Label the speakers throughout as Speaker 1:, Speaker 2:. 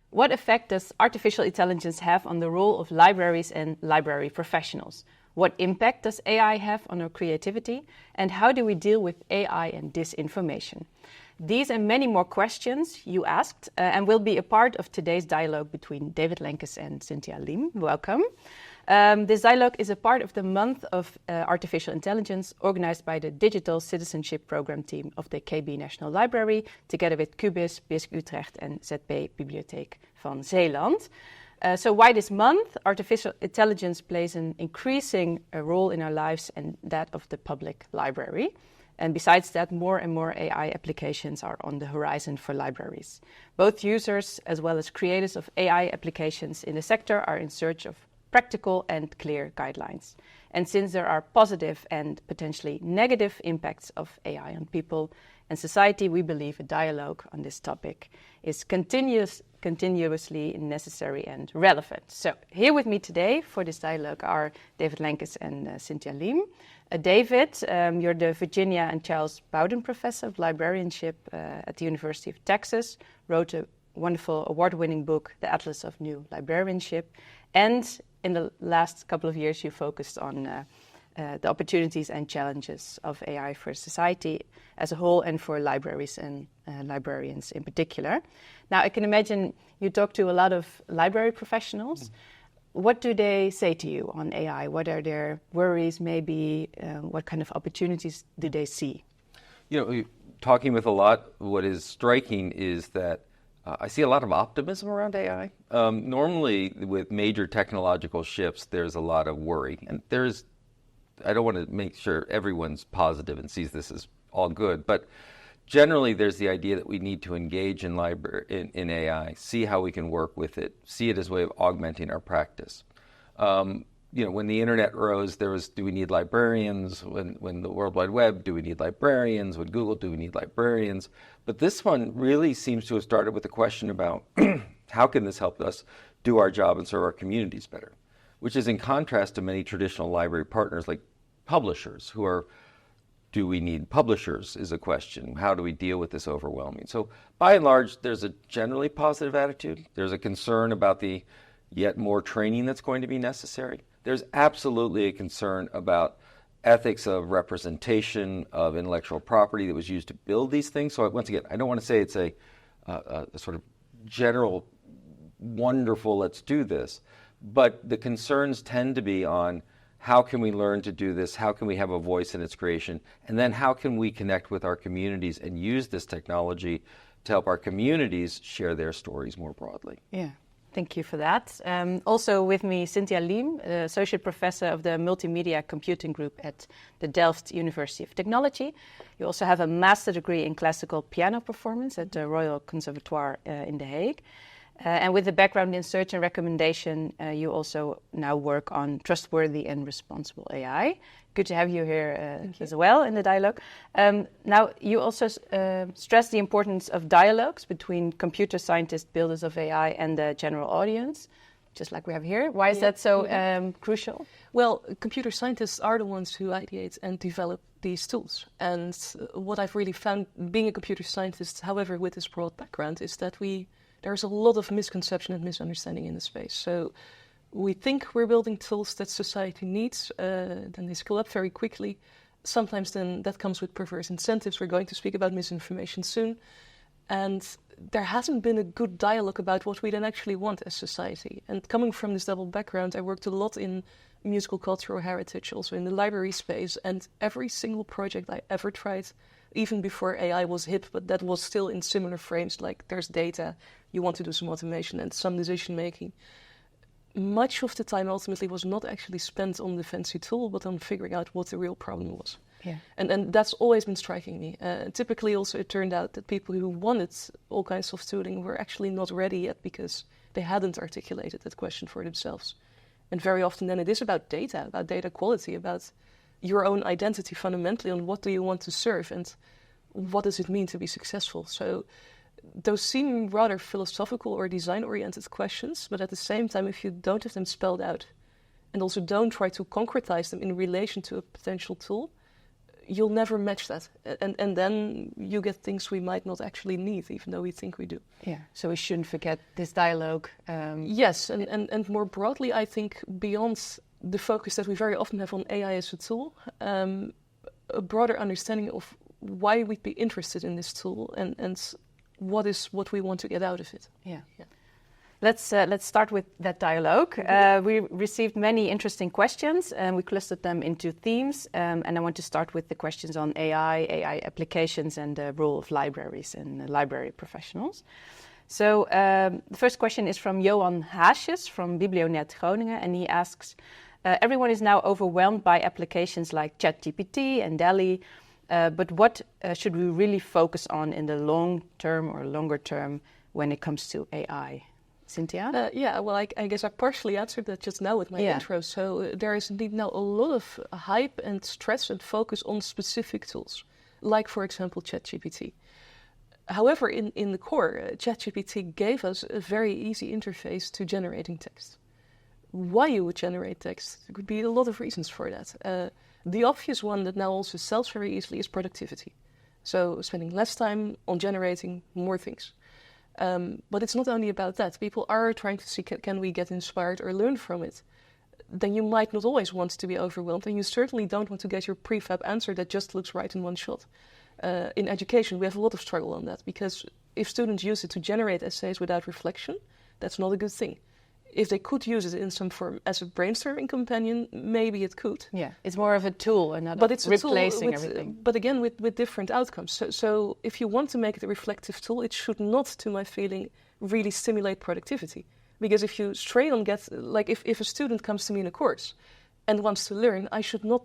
Speaker 1: What effect does artificial intelligence have on the role of libraries and library professionals? What impact does AI have on our creativity? And how do we deal with AI and disinformation? These and many more questions you asked and will be a part of today's dialogue between David Lankes and Cynthia Liem. Welcome. This dialogue is a part of the month of artificial intelligence organized by the Digital Citizenship Program team of the KB National Library, together with Cubis, BISC Utrecht and ZB Bibliotheek van Zeeland. So why this month? Artificial intelligence plays an increasing role in our lives and that of the public library. And besides that, more and more AI applications are on the horizon for libraries. Both users as well as creators of AI applications in the sector are in search of practical and clear guidelines. And since there are positive and potentially negative impacts of AI on people and society, we believe a dialogue on this topic is continuously necessary and relevant. So here with me today for this dialogue are David Lankes and Cynthia Liem. David, you're the Virginia and Charles Bowden Professor of Librarianship at the University of Texas, wrote a wonderful award-winning book, The Atlas of New Librarianship, and in the last couple of years you focused on the opportunities and challenges of AI for society as a whole and for libraries and librarians in particular. Now, I can imagine you talk to a lot of library professionals. What do they say to you on AI? What are their worries, maybe? What kind of opportunities do they see?
Speaker 2: You know, talking with a lot, what is striking is that I see a lot of optimism around AI. Normally, with major technological shifts, there's a lot of worry. And I don't want to make sure everyone's positive and sees this as all good, but generally there's the idea that we need to engage in AI, see how we can work with it, see it as a way of augmenting our practice. When the internet rose, do we need librarians? When the World Wide Web, do we need librarians? With Google, do we need librarians? But this one really seems to have started with a question about how can this help us do our job and serve our communities better, which is in contrast to many traditional library partners like publishers do we need publishers is a question. How do we deal with this overwhelming? So by and large, there's a generally positive attitude. There's a concern about the yet more training that's going to be necessary. There's absolutely a concern about ethics of representation of intellectual property that was used to build these things. So once again, I don't want to say it's a sort of general wonderful, let's do this, but the concerns tend to be on how can we learn to do this? How can we have a voice in its creation? And then how can we connect with our communities and use this technology to help our communities share their stories more broadly?
Speaker 1: Yeah, thank you for that. Also with me, Cynthia Liem, Associate Professor of the Multimedia Computing Group at the Delft University of Technology. You also have a master degree in classical piano performance at the Royal Conservatoire in The Hague. And with a background in search and recommendation, you also now work on trustworthy and responsible AI. Good to have you here as well in the dialogue. Now, you also stress the importance of dialogues between computer scientists, builders of AI, and the general audience, just like we have here. Why is that so crucial?
Speaker 3: Well, computer scientists are the ones who ideate and develop these tools. And what I've really found being a computer scientist, however, with this broad background, is that there's a lot of misconception and misunderstanding in the space. So we think we're building tools that society needs, then they scale up very quickly. Sometimes then that comes with perverse incentives. We're going to speak about misinformation soon. And there hasn't been a good dialogue about what we then actually want as society. And coming from this double background, I worked a lot in musical cultural heritage, also in the library space. And every single project I ever tried, even before AI was hip, but that was still in similar frames, like there's data, you want to do some automation and some decision making. Much of the time ultimately was not actually spent on the fancy tool, but on figuring out what the real problem was. Yeah. And that's always been striking me. Typically also it turned out that people who wanted all kinds of tooling were actually not ready yet because they hadn't articulated that question for themselves. And very often then it is about data quality, about your own identity fundamentally on what do you want to serve and what does it mean to be successful. So those seem rather philosophical or design-oriented questions, but at the same time, if you don't have them spelled out and also don't try to concretize them in relation to a potential tool, you'll never match that. And then you get things we might not actually need, even though we think we do.
Speaker 1: Yeah, so we shouldn't forget this dialogue.
Speaker 3: Yes, and more broadly, I think beyond the focus that we very often have on AI as a tool, a broader understanding of why we'd be interested in this tool and what we want to get out of it.
Speaker 1: Yeah. Let's start with that dialogue. We received many interesting questions, and we clustered them into themes. And I want to start with the questions on AI applications, and the role of libraries and library professionals. So the first question is from Johan Haasjes from Bibliotheek Groningen, and he asks, everyone is now overwhelmed by applications like ChatGPT and DALL-E, but what should we really focus on in the long term or longer term when it comes to AI? Cynthia?
Speaker 3: I guess I partially answered that just now with my intro. So there is indeed now a lot of hype and stress and focus on specific tools, like, for example, ChatGPT. However, in the core, ChatGPT gave us a very easy interface to generating text. Why you would generate text? There could be a lot of reasons for that. The obvious one that now also sells very easily is productivity. So spending less time on generating more things. But it's not only about that. People are trying to see, can we get inspired or learn from it? Then you might not always want to be overwhelmed, and you certainly don't want to get your prefab answer that just looks right in one shot. In education, we have a lot of struggle on that, because if students use it to generate essays without reflection, that's not a good thing. If they could use it in some form as a brainstorming companion, maybe it could.
Speaker 1: Yeah, it's more of a tool and not replacing everything.
Speaker 3: But again, with different outcomes. So if you want to make it a reflective tool, it should not, to my feeling, really stimulate productivity. Because if you straight on if a student comes to me in a course and wants to learn, I should not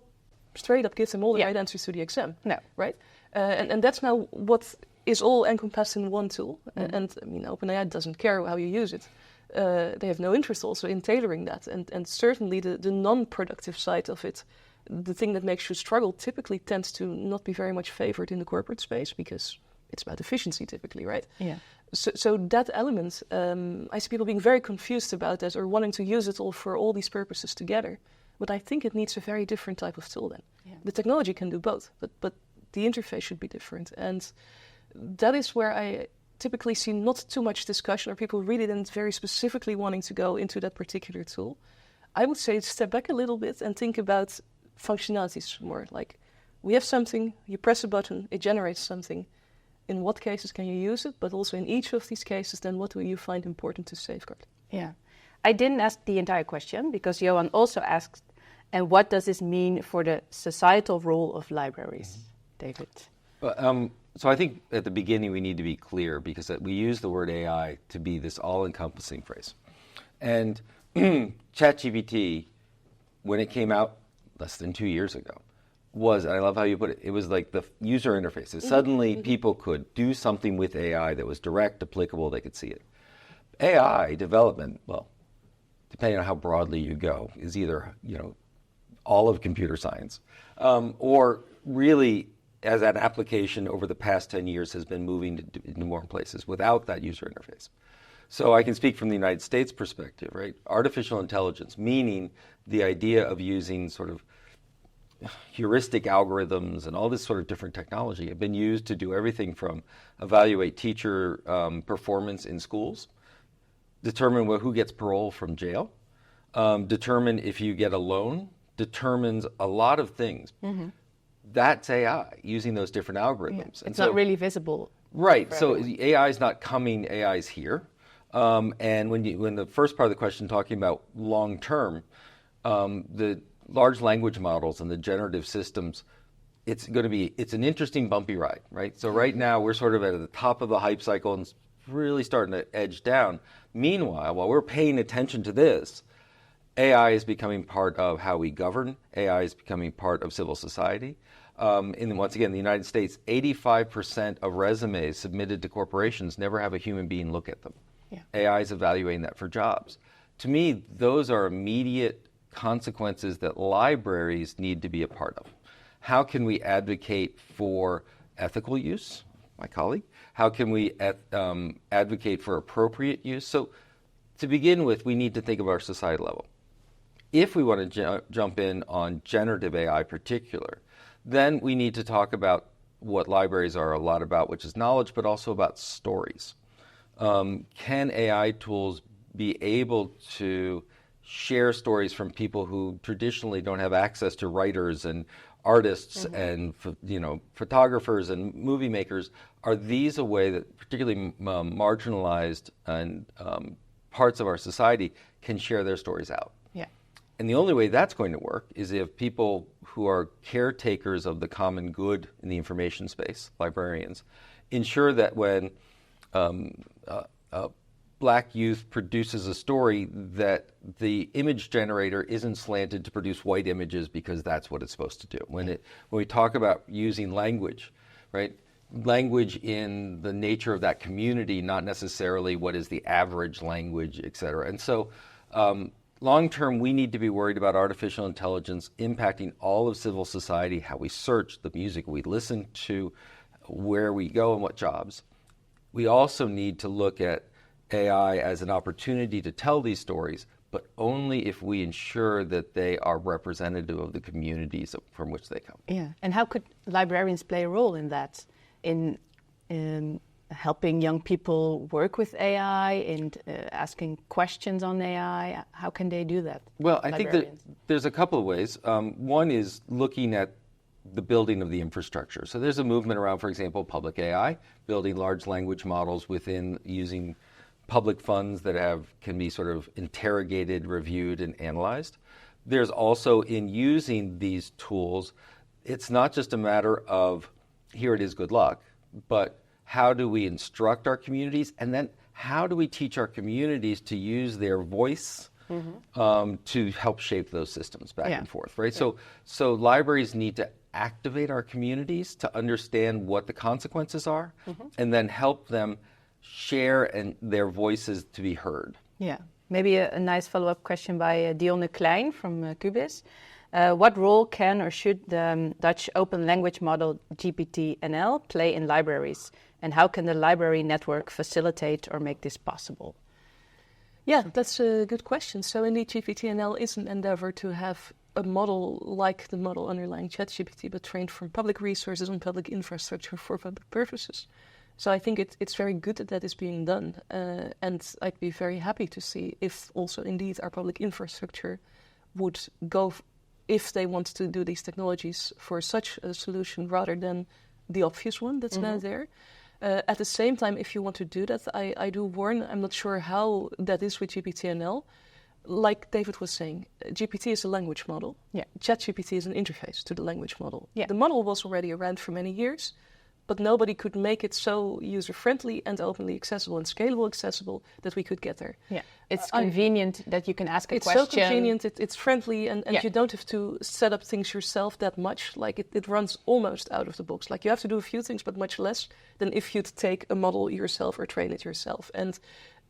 Speaker 3: straight up give them all the right answers to the exam.
Speaker 1: No.
Speaker 3: Right? And that's now what is all encompassed in one tool. And I mean, OpenAI doesn't care how you use it. They have no interest also in tailoring that. And certainly the non-productive side of it, the thing that makes you struggle, typically tends to not be very much favored in the corporate space, because it's about efficiency typically, right?
Speaker 1: Yeah.
Speaker 3: So that element, I see people being very confused about that, or wanting to use it all for all these purposes together. But I think it needs a very different type of tool then. Yeah. The technology can do both, but the interface should be different. And that is where I typically see not too much discussion, or people really then very specifically wanting to go into that particular tool. I would say step back a little bit and think about functionalities more. Like, we have something, you press a button, it generates something. In what cases can you use it? But also in each of these cases, then what do you find important to safeguard?
Speaker 1: Yeah. I didn't ask the entire question, because Johan also asked, and what does this mean for the societal role of libraries? David?
Speaker 2: So I think at the beginning we need to be clear, because we use the word AI to be this all-encompassing phrase. And ChatGPT, when it came out less than 2 years ago, and I love how you put it, it was like the user interface. Suddenly people could do something with AI that was direct, applicable, they could see it. AI development, well, depending on how broadly you go, is either, all of computer science, or really, as an application over the past 10 years, has been moving into more places without that user interface. So I can speak from the United States perspective, right? Artificial intelligence, meaning the idea of using sort of heuristic algorithms and all this sort of different technology, have been used to do everything from evaluate teacher performance in schools, determine who gets parole from jail, determine if you get a loan, determines a lot of things. Mm-hmm. That's AI, using those different algorithms.
Speaker 1: Yeah. It's not really visible.
Speaker 2: Right. So AI is not coming, AI is here. And when the first part of the question talking about long term, the large language models and the generative systems, it's an interesting bumpy ride, right? So right now we're sort of at the top of the hype cycle and it's really starting to edge down. Meanwhile, while we're paying attention to this, AI is becoming part of how we govern. AI is becoming part of civil society. And once again, the United States, 85% of resumes submitted to corporations never have a human being look at them. Yeah. AI is evaluating that for jobs. To me, those are immediate consequences that libraries need to be a part of. How can we advocate for ethical use, my colleague? How can we advocate for appropriate use? So to begin with, we need to think of our society level. If we want to jump in on generative AI in particular, Then we need to talk about what libraries are a lot about, which is knowledge, but also about stories. Can AI tools be able to share stories from people who traditionally don't have access to writers and artists and photographers and movie makers? Are these a way that particularly marginalized and parts of our society can share their stories out?
Speaker 1: Yeah.
Speaker 2: And the only way that's going to work is if people who are caretakers of the common good in the information space, librarians, ensure that when Black youth produces a story, that the image generator isn't slanted to produce white images because that's what it's supposed to do. When we talk about using language, right? Language in the nature of that community, not necessarily what is the average language, et cetera. And so long term, we need to be worried about artificial intelligence impacting all of civil society, how we search, the music we listen to, where we go and what jobs. We also need to look at AI as an opportunity to tell these stories, but only if we ensure that they are representative of the communities from which they come.
Speaker 1: Yeah, and how could librarians play a role in that, in helping young people work with AI and asking questions on AI? How can they do that?
Speaker 2: Well, I think that there's a couple of ways. One is looking at the building of the infrastructure. So there's a movement around, for example, public AI, building large language models within using public funds that can be sort of interrogated, reviewed, and analyzed. There's also, in using these tools, it's not just a matter of, here it is, good luck, but how do we instruct our communities, and then how do we teach our communities to use their voice to help shape those systems back and forth, right? Yeah. So libraries need to activate our communities to understand what the consequences are, and then help them share and their voices to be heard.
Speaker 1: Yeah, maybe a nice follow-up question by Dionne Klein from Cubis. What role can or should the Dutch open language model GPT-NL play in libraries? And how can the library network facilitate or make this possible?
Speaker 3: Yeah, that's a good question. So indeed, GPT-NL is an endeavor to have a model like the model underlying ChatGPT, but trained from public resources on public infrastructure for public purposes. So I think it's very good that that is being done. And I'd be very happy to see if also indeed our public infrastructure would go, if they want to do these technologies, for such a solution rather than the obvious one that's now there. At the same time, if you want to do that, I do warn, I'm not sure how that is with GPT-NL. Like David was saying, GPT is a language model. Yeah. ChatGPT is an interface to the language model. Yeah. The model was already around for many years, but nobody could make it so user-friendly and openly accessible and scalable accessible that we could get there.
Speaker 1: Yeah, it's convenient that you can ask a question.
Speaker 3: It's so convenient, it's friendly, and you don't have to set up things yourself that much. Like it runs almost out of the box. Like you have to do a few things, but much less than if you'd take a model yourself or train it yourself. And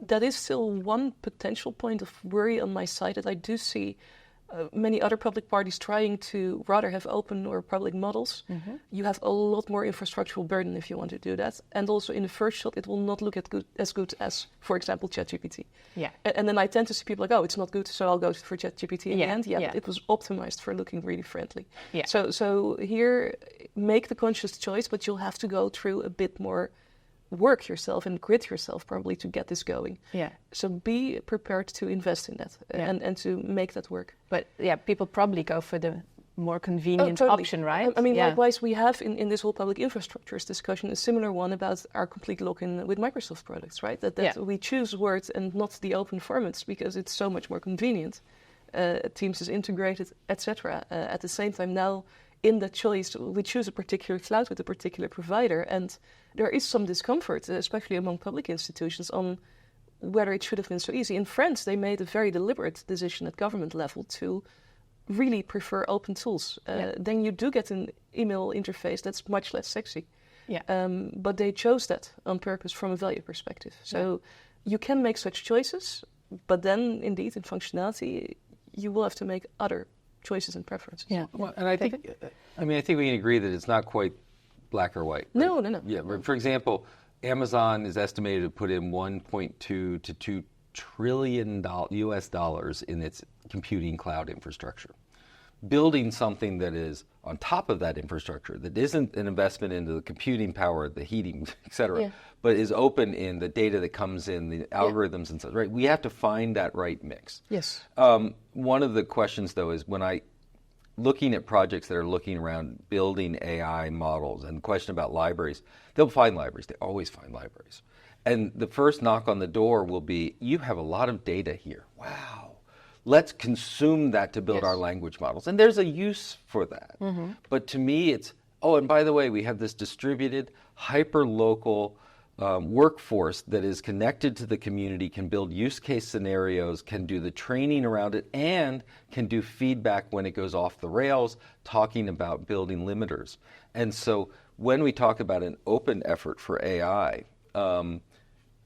Speaker 3: that is still one potential point of worry on my side, that I do see many other public parties trying to rather have open or public models. You have a lot more infrastructural burden if you want to do that. And also in the first shot, it will not look as good as, for example, ChatGPT. Yeah. And then I tend to see people like, oh, it's not good, so I'll go for ChatGPT in the end. Yeah, but it was optimized for looking really friendly. Yeah. So here, make the conscious choice, but you'll have to go through a bit more work yourself and grit yourself probably to get this going. Yeah. So be prepared to invest in that and to make that work.
Speaker 1: But yeah, people probably go for the more convenient option, right?
Speaker 3: I mean, likewise, we have in this whole public infrastructures discussion a similar one about our complete lock-in with Microsoft products, right? That we choose Word and not the open formats because it's so much more convenient. Teams is integrated, etc. At the same time, now in that choice, we choose a particular cloud with a particular provider, and there is some discomfort, especially among public institutions, on whether it should have been so easy. In France, they made a very deliberate decision at government level to really prefer open tools. Then you do get an email interface that's much less sexy. Yeah. But they chose that on purpose from a value perspective. So you can make such choices, but then indeed in functionality, you will have to make other choices and preferences. Yeah.
Speaker 2: Well, and I think we can agree that it's not quite black or white. Right?
Speaker 3: No.
Speaker 2: Yeah. For example, Amazon is estimated to put in $1.2 to $2 trillion US dollars in its computing cloud infrastructure. building something that is on top of that infrastructure, that isn't an investment into the computing power, the heating, et cetera, but is open in the data that comes in, the algorithms and such, right? We have to find that right mix.
Speaker 3: Yes.
Speaker 2: One of the questions, though, is when looking at projects that are looking around building AI models, and the question about libraries, they'll find libraries. They always find libraries. And the first knock on the door will be, you have a lot of data here. Wow. Let's consume that to build our language models. And there's a use for that. But to me, it's, and by the way, we have this distributed, hyper-local workforce that is connected to the community, can build use case scenarios, can do the training around it, and can do feedback when it goes off the rails, talking about building limiters. And so when we talk about an open effort for AI,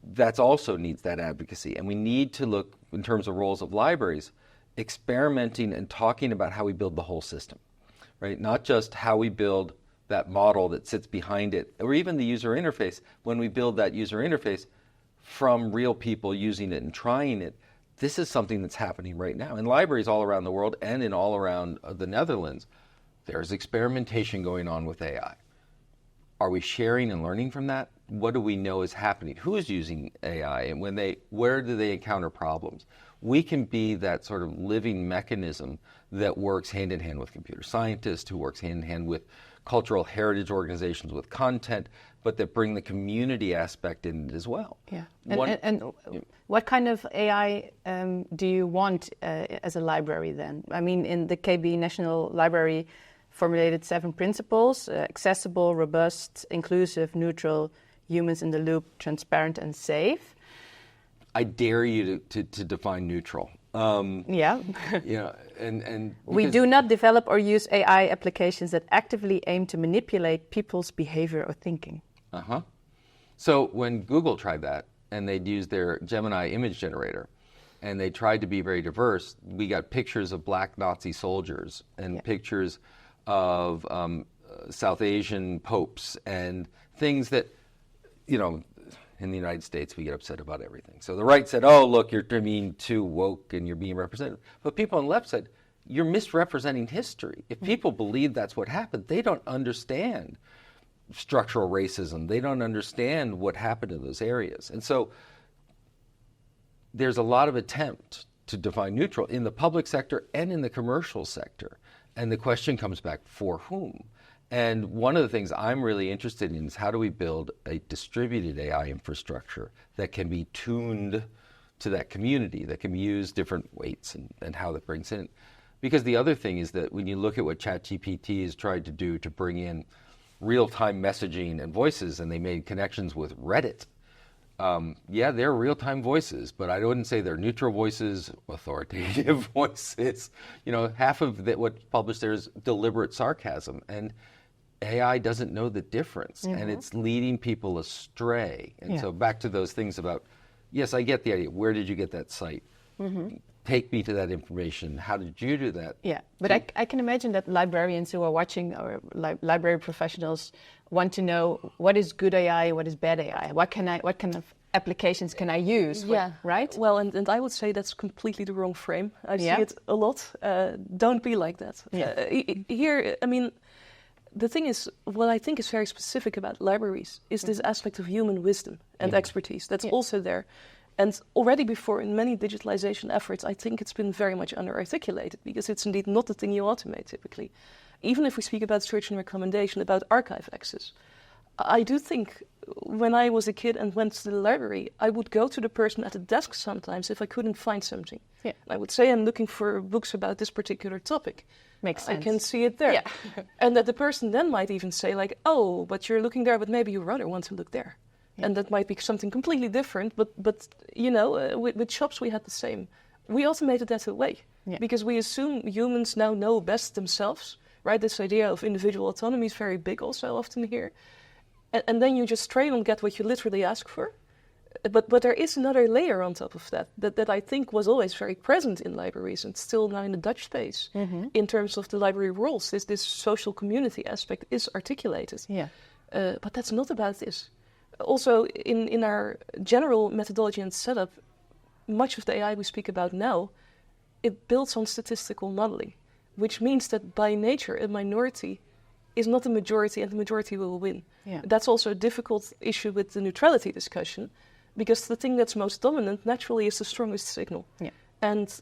Speaker 2: that also needs that advocacy. And we need to look, in terms of roles of libraries, experimenting and talking about how we build the whole system, right? Not just how we build that model that sits behind it, or even the user interface. When we build that user interface from real people using it and trying it, this is something that's happening right now. In libraries all around the world and in all around the Netherlands, there's experimentation going on with AI. Are we sharing and learning from that? What do we know is happening? Who is using AI, and where do they encounter problems? We can be that sort of living mechanism that works hand in hand with computer scientists, who works hand in hand with cultural heritage organizations with content, but that bring the community aspect in it as well.
Speaker 1: Yeah. And what kind of AI do you want as a library then? I mean, in the KB National Library formulated 7 principles: accessible, robust, inclusive, neutral, humans in the loop, transparent, and safe.
Speaker 2: I dare you to define neutral.
Speaker 1: Yeah.
Speaker 2: And
Speaker 1: we do not develop or use AI applications that actively aim to manipulate people's behavior or thinking.
Speaker 2: So when Google tried that, and they'd use their Gemini image generator, and they tried to be very diverse, we got pictures of black Nazi soldiers and pictures of South Asian popes and things that, in the United States, we get upset about everything. So the right said, oh, look, you're being too woke and you're being represented. But people on the left said, you're misrepresenting history. If people believe that's what happened, they don't understand structural racism. They don't understand what happened in those areas. And so there's a lot of attempt to define neutral in the public sector and in the commercial sector. And the question comes back, for whom? And one of the things I'm really interested in is how do we build a distributed AI infrastructure that can be tuned to that community, that can use different weights and how that brings in. Because the other thing is that when you look at what ChatGPT has tried to do to bring in real-time messaging and voices, and they made connections with Reddit, they're real-time voices, but I wouldn't say they're neutral voices, authoritative voices. Half of what's published there is deliberate sarcasm, and AI doesn't know the difference, and it's leading people astray. And so back to those things about, yes, I get the idea. Where did you get that site? Take me to that information. How did you do that?
Speaker 1: Yeah, but I can imagine that librarians who are watching, or library professionals, want to know what is good AI, what is bad AI. What kind of applications can I use? Right?
Speaker 3: Well, and I would say that's completely the wrong frame. I see it a lot. Don't be like that. Here, I mean, the thing is, what I think is very specific about libraries is this aspect of human wisdom and expertise that's also there. And already before, in many digitalization efforts, I think it's been very much under-articulated, because it's indeed not the thing you automate typically. Even if we speak about search and recommendation, about archive access, I do think when I was a kid and went to the library, I would go to the person at the desk sometimes if I couldn't find something. I would say, I'm looking for books about this particular topic.
Speaker 1: Makes sense.
Speaker 3: I can see it there. And that the person then might even say, like, oh, but you're looking there, but maybe you rather want to look there. And that might be something completely different, but with shops we had the same. We automated that away because we assume humans now know best themselves, right? This idea of individual autonomy is very big also often here. And then you just train and get what you literally ask for. But there is another layer on top of that I think was always very present in libraries, and still now in the Dutch space, in terms of the library roles. This social community aspect is articulated. But that's not about this. Also, in our general methodology and setup, much of the AI we speak about now, it builds on statistical modeling. which means that by nature a minority is not the majority and the majority will win.
Speaker 1: Yeah.
Speaker 3: That's also a difficult issue with the neutrality discussion, because the thing that's most dominant naturally is the strongest signal.
Speaker 1: Yeah.
Speaker 3: And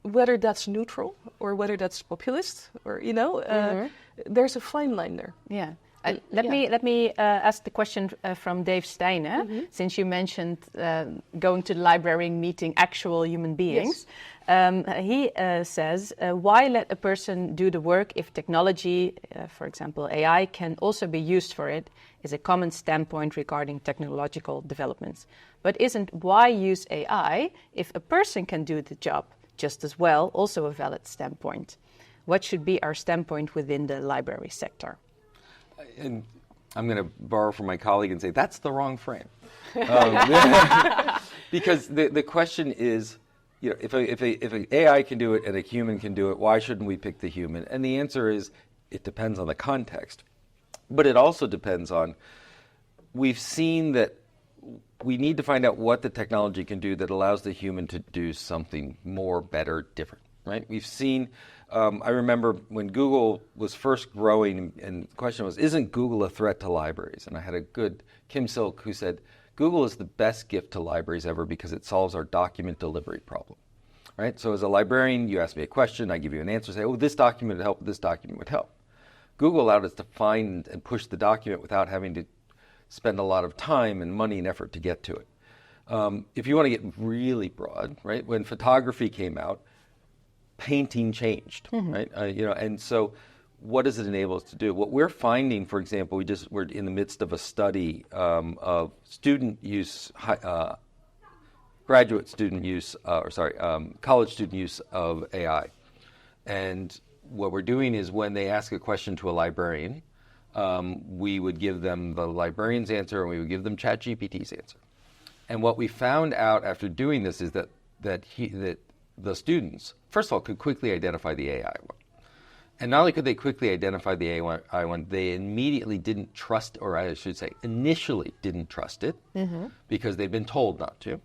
Speaker 3: whether that's neutral or whether that's populist, or there's a fine line there.
Speaker 1: Yeah. Let me ask the question from Dave Steiner, since you mentioned going to the library and meeting actual human beings. Yes. He says, why let a person do the work if technology, for example AI, can also be used for it, is a common standpoint regarding technological developments. But isn't why use AI if a person can do the job just as well also a valid standpoint? What should be our standpoint within the library sector?
Speaker 2: And I'm going to borrow from my colleague and say, that's the wrong frame. Because the question is, if an AI can do it and a human can do it, why shouldn't we pick the human? And the answer is, it depends on the context. But it also depends on, we've seen that we need to find out what the technology can do that allows the human to do something more, better, different, right? We've seen, I remember when Google was first growing, and the question was, isn't Google a threat to libraries? And I had a good Kim Silk who said, Google is the best gift to libraries ever because it solves our document delivery problem, right? So as a librarian, you ask me a question, I give you an answer, say, oh, this document would help, this document would help. Google allowed us to find and push the document without having to spend a lot of time and money and effort to get to it. If you want to get really broad, right, when photography came out, painting changed, right? And so what does it enable us to do? What we're finding, for example, we're in the midst of a study of student use, college student use of AI. And what we're doing is when they ask a question to a librarian, we would give them the librarian's answer and we would give them ChatGPT's answer. And what we found out after doing this is that the students, first of all, could quickly identify the AI one. And not only could they quickly identify the AI one, they immediately didn't trust, or I should say initially didn't trust it because they'd been told not to.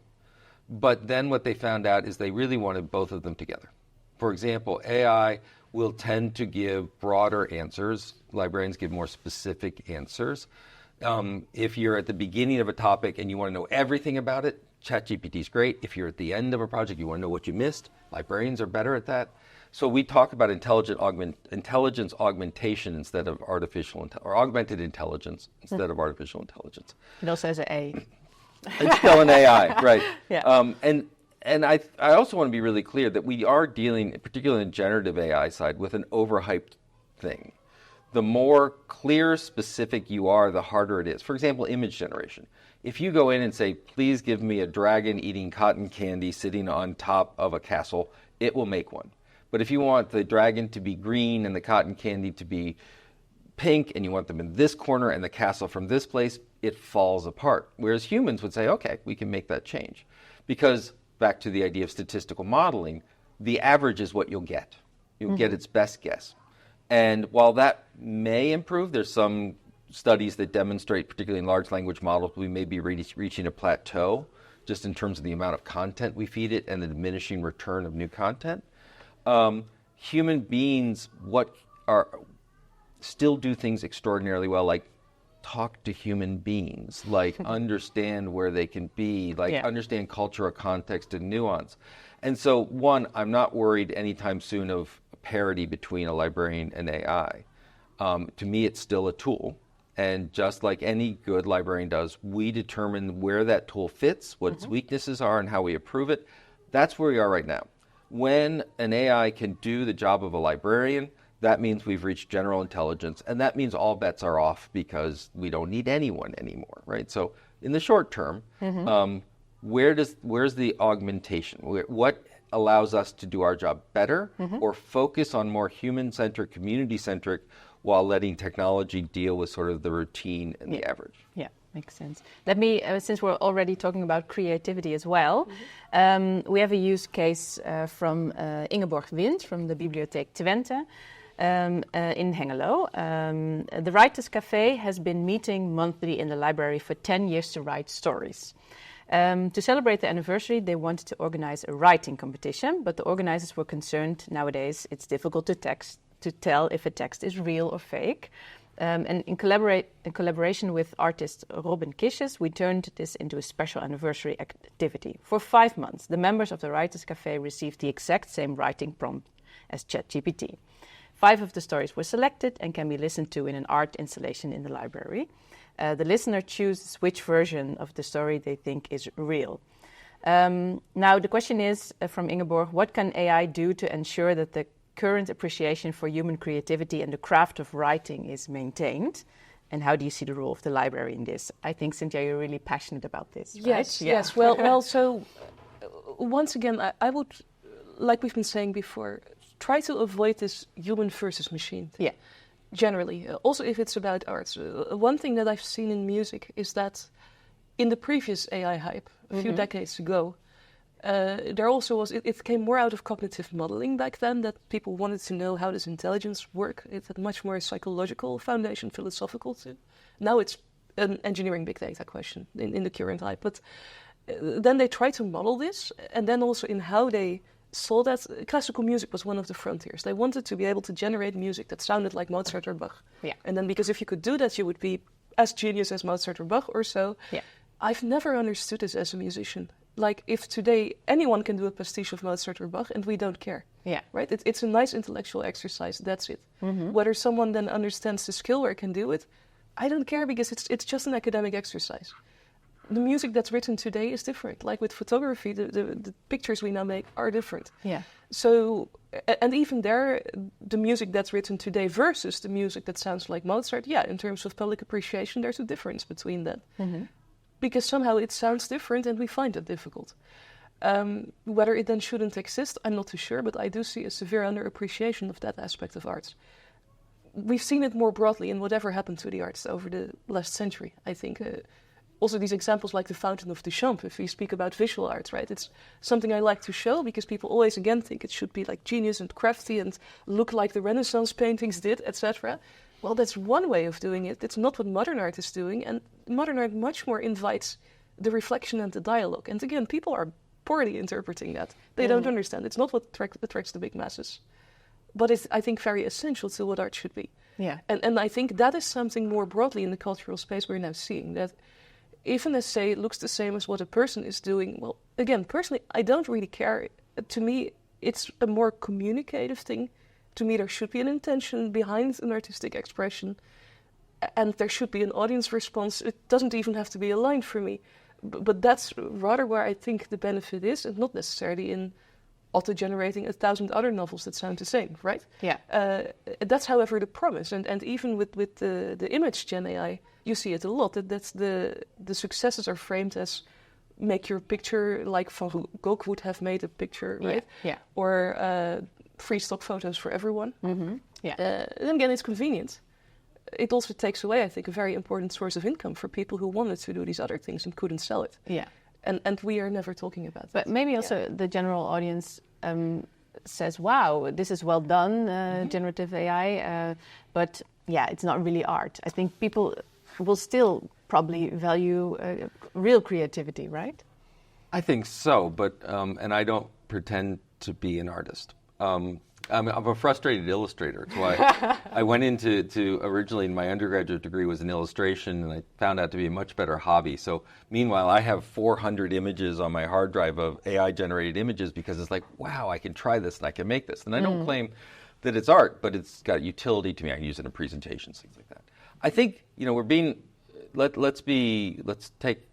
Speaker 2: But then what they found out is they really wanted both of them together. For example, AI will tend to give broader answers. Librarians give more specific answers. If you're at the beginning of a topic and you want to know everything about it, ChatGPT is great. If you're at the end of a project, you want to know what you missed, librarians are better at that. So we talk about intelligence augmentation instead of or augmented intelligence instead of artificial intelligence.
Speaker 1: It also has an A.
Speaker 2: It's still an AI, right?
Speaker 1: Yeah.
Speaker 2: And I also want to be really clear that we are dealing, particularly in the generative AI side, with an overhyped thing. The more clear, specific you are, the harder it is. For example, image generation. If you go in and say, please give me a dragon eating cotton candy sitting on top of a castle, it will make one. But if you want the dragon to be green and the cotton candy to be pink, and you want them in this corner and the castle from this place, it falls apart. Whereas humans would say, okay, we can make that change. Because, back to the idea of statistical modeling, the average is what you'll get. You'll get its best guess. And while that may improve, there's some studies that demonstrate, particularly in large language models, we may be reaching a plateau just in terms of the amount of content we feed it and the diminishing return of new content. Human beings still do things extraordinarily well, like talk to human beings, like understand where they can be, like understand cultural context and nuance. And so, one, I'm not worried anytime soon of parity between a librarian and AI. To me, it's still a tool. And just like any good librarian does, we determine where that tool fits, what its weaknesses are, and how we approve it. That's where we are right now. When an AI can do the job of a librarian, that means we've reached general intelligence, and that means all bets are off because we don't need anyone anymore, right? So in the short term, where's the augmentation? What allows us to do our job better or focus on more human-centric, community-centric, while letting technology deal with sort of the routine and the average? Yeah.
Speaker 1: Makes sense. Let me, since we're already talking about creativity as well, we have a use case from Ingeborg Wind from the Bibliotheek Twente in Hengelo. The Writers Café has been meeting monthly in the library for 10 years to write stories. To celebrate the anniversary, they wanted to organize a writing competition, but the organizers were concerned nowadays it's difficult to tell if a text is real or fake. And in collaboration with artist Robin Kisches, we turned this into a special anniversary activity. For 5 months, the members of the Writers' Cafe received the exact same writing prompt as ChatGPT. 5 of the stories were selected and can be listened to in an art installation in the library. The listener chooses which version of the story they think is real. Now, the question is from Ingeborg, what can AI do to ensure that the current appreciation for human creativity and the craft of writing is maintained? And how do you see the role of the library in this? I think, Cynthia, you're really passionate about this, right?
Speaker 3: Yes, yes. Well, so once again, I would, like we've been saying before, try to avoid this human versus machine thing.
Speaker 1: Yeah.
Speaker 3: Generally, also if it's about arts. One thing that I've seen in music is that in the previous AI hype, a few decades ago, there also was, it came more out of cognitive modeling back then, that people wanted to know how does intelligence work. It had much more psychological foundation, philosophical too. Now it's an engineering big data question in the current hype. But then they tried to model this, and then also in how they saw that classical music was one of the frontiers. They wanted to be able to generate music that sounded like Mozart or Bach.
Speaker 1: Yeah.
Speaker 3: And then because if you could do that, you would be as genius as Mozart or Bach or so.
Speaker 1: Yeah.
Speaker 3: I've never understood this as a musician. Like if today anyone can do a pastiche of Mozart or Bach and we don't care.
Speaker 1: Yeah.
Speaker 3: Right? It's a nice intellectual exercise, that's it. Whether someone then understands the skill or can do it, I don't care because it's just an academic exercise. The music that's written today is different. Like with photography, the pictures we now make are different.
Speaker 1: Yeah.
Speaker 3: So, and even there, the music that's written today versus the music that sounds like Mozart, yeah, in terms of public appreciation, there's a difference between that. Because somehow it sounds different and we find it difficult. Whether it then shouldn't exist, I'm not too sure, but I do see a severe underappreciation of that aspect of arts. We've seen it more broadly in whatever happened to the arts over the last century, I think. Also these examples like the Fountain of Duchamp, if we speak about visual arts, right? It's something I like to show because people always again think it should be like genius and crafty and look like the Renaissance paintings did, etc. Well, that's one way of doing it. It's not what modern art is doing, and modern art much more invites the reflection and the dialogue. And again, people are poorly interpreting that. They don't understand. It's not what attracts the big masses. But it's, I think, very essential to what art should be.
Speaker 1: Yeah.
Speaker 3: And I think that is something more broadly in the cultural space we're now seeing, that if an essay looks the same as what a person is doing, well, again, personally, I don't really care. To me, it's a more communicative thing. To me, there should be an intention behind an artistic expression, and there should be an audience response. It doesn't even have to be aligned for me. But that's rather where I think the benefit is, and not necessarily in auto-generating 1,000 other novels that sound the same, right?
Speaker 1: Yeah.
Speaker 3: That's, however, the promise. And even with the image gen AI, you see it a lot. That's the successes are framed as make your picture like Van Gogh would have made a picture, right?
Speaker 1: Yeah.
Speaker 3: Or free stock photos for everyone.
Speaker 1: Yeah.
Speaker 3: Then again, it's convenient. It also takes away, I think, a very important source of income for people who wanted to do these other things and couldn't sell it.
Speaker 1: Yeah.
Speaker 3: And we are never talking about that.
Speaker 1: But maybe also the general audience says, wow, this is well done, generative AI, but yeah, it's not really art. I think people will still probably value real creativity, right?
Speaker 2: I think so, but and I don't pretend to be an artist. I'm a frustrated illustrator. It's why I went into originally my undergraduate degree was in illustration, and I found out to be a much better hobby. So meanwhile, I have 400 images on my hard drive of AI-generated images because it's like, wow, I can try this and I can make this. And I don't claim that it's art, but it's got utility to me. I can use it in presentations, things like that. I think, we're being, let's take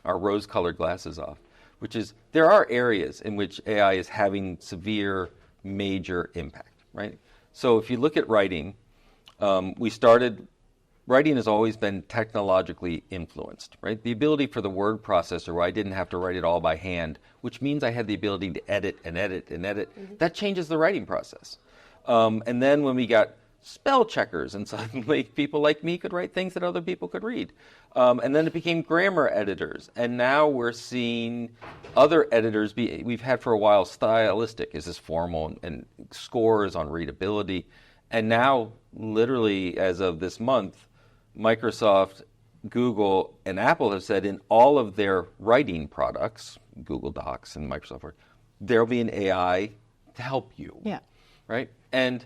Speaker 2: our rose-colored glasses off, which is there are areas in which AI is having severe major impact, right? So if you look at writing, writing has always been technologically influenced, right? The ability for the word processor where I didn't have to write it all by hand, which means I had the ability to edit and edit and edit, that changes the writing process. And then when we got spell checkers and suddenly people like me could write things that other people could read. And then it became grammar editors. And now we're seeing other editors we've had for a while stylistic, is this formal, and scores on readability. And now, literally, as of this month, Microsoft Google and Apple have said in all of their writing products, Google Docs and Microsoft Word, there'll be an AI to help you.
Speaker 1: Yeah.
Speaker 2: Right? And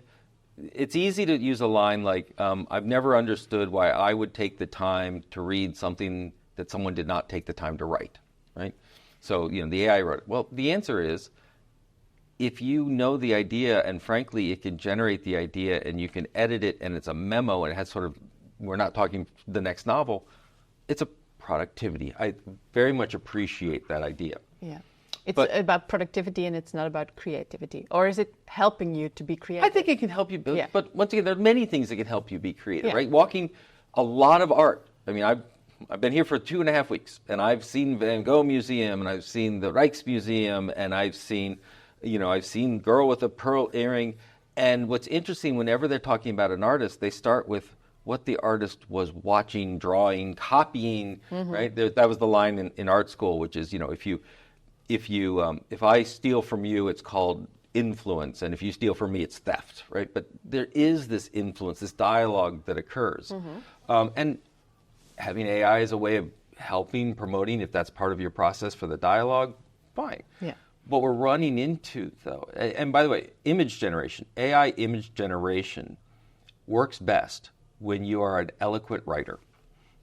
Speaker 2: it's easy to use a line like, I've never understood why I would take the time to read something that someone did not take the time to write, right? So, the AI wrote it. Well, the answer is, if you know the idea, and frankly, it can generate the idea, and you can edit it, and it's a memo, and it has sort of, we're not talking the next novel, it's a productivity. I very much appreciate that idea.
Speaker 1: Yeah. It's about productivity and it's not about creativity. Or is it helping you to be creative?
Speaker 2: I think it can help you, but once again, there are many things that can help you be creative, right? Walking a lot of art. I mean, I've been here for 2.5 weeks, and I've seen Van Gogh Museum, and I've seen the Rijksmuseum, and I've seen Girl with a Pearl Earring. And what's interesting, whenever they're talking about an artist, they start with what the artist was watching, drawing, copying, right? That was the line in art school, which is, if I steal from you, it's called influence, and if you steal from me, it's theft, right? But there is this influence, this dialogue that occurs. And having AI as a way of helping, promoting, if that's part of your process for the dialogue, fine. Yeah. What we're running into, though, and by the way, image generation, AI image generation works best when you are an eloquent writer.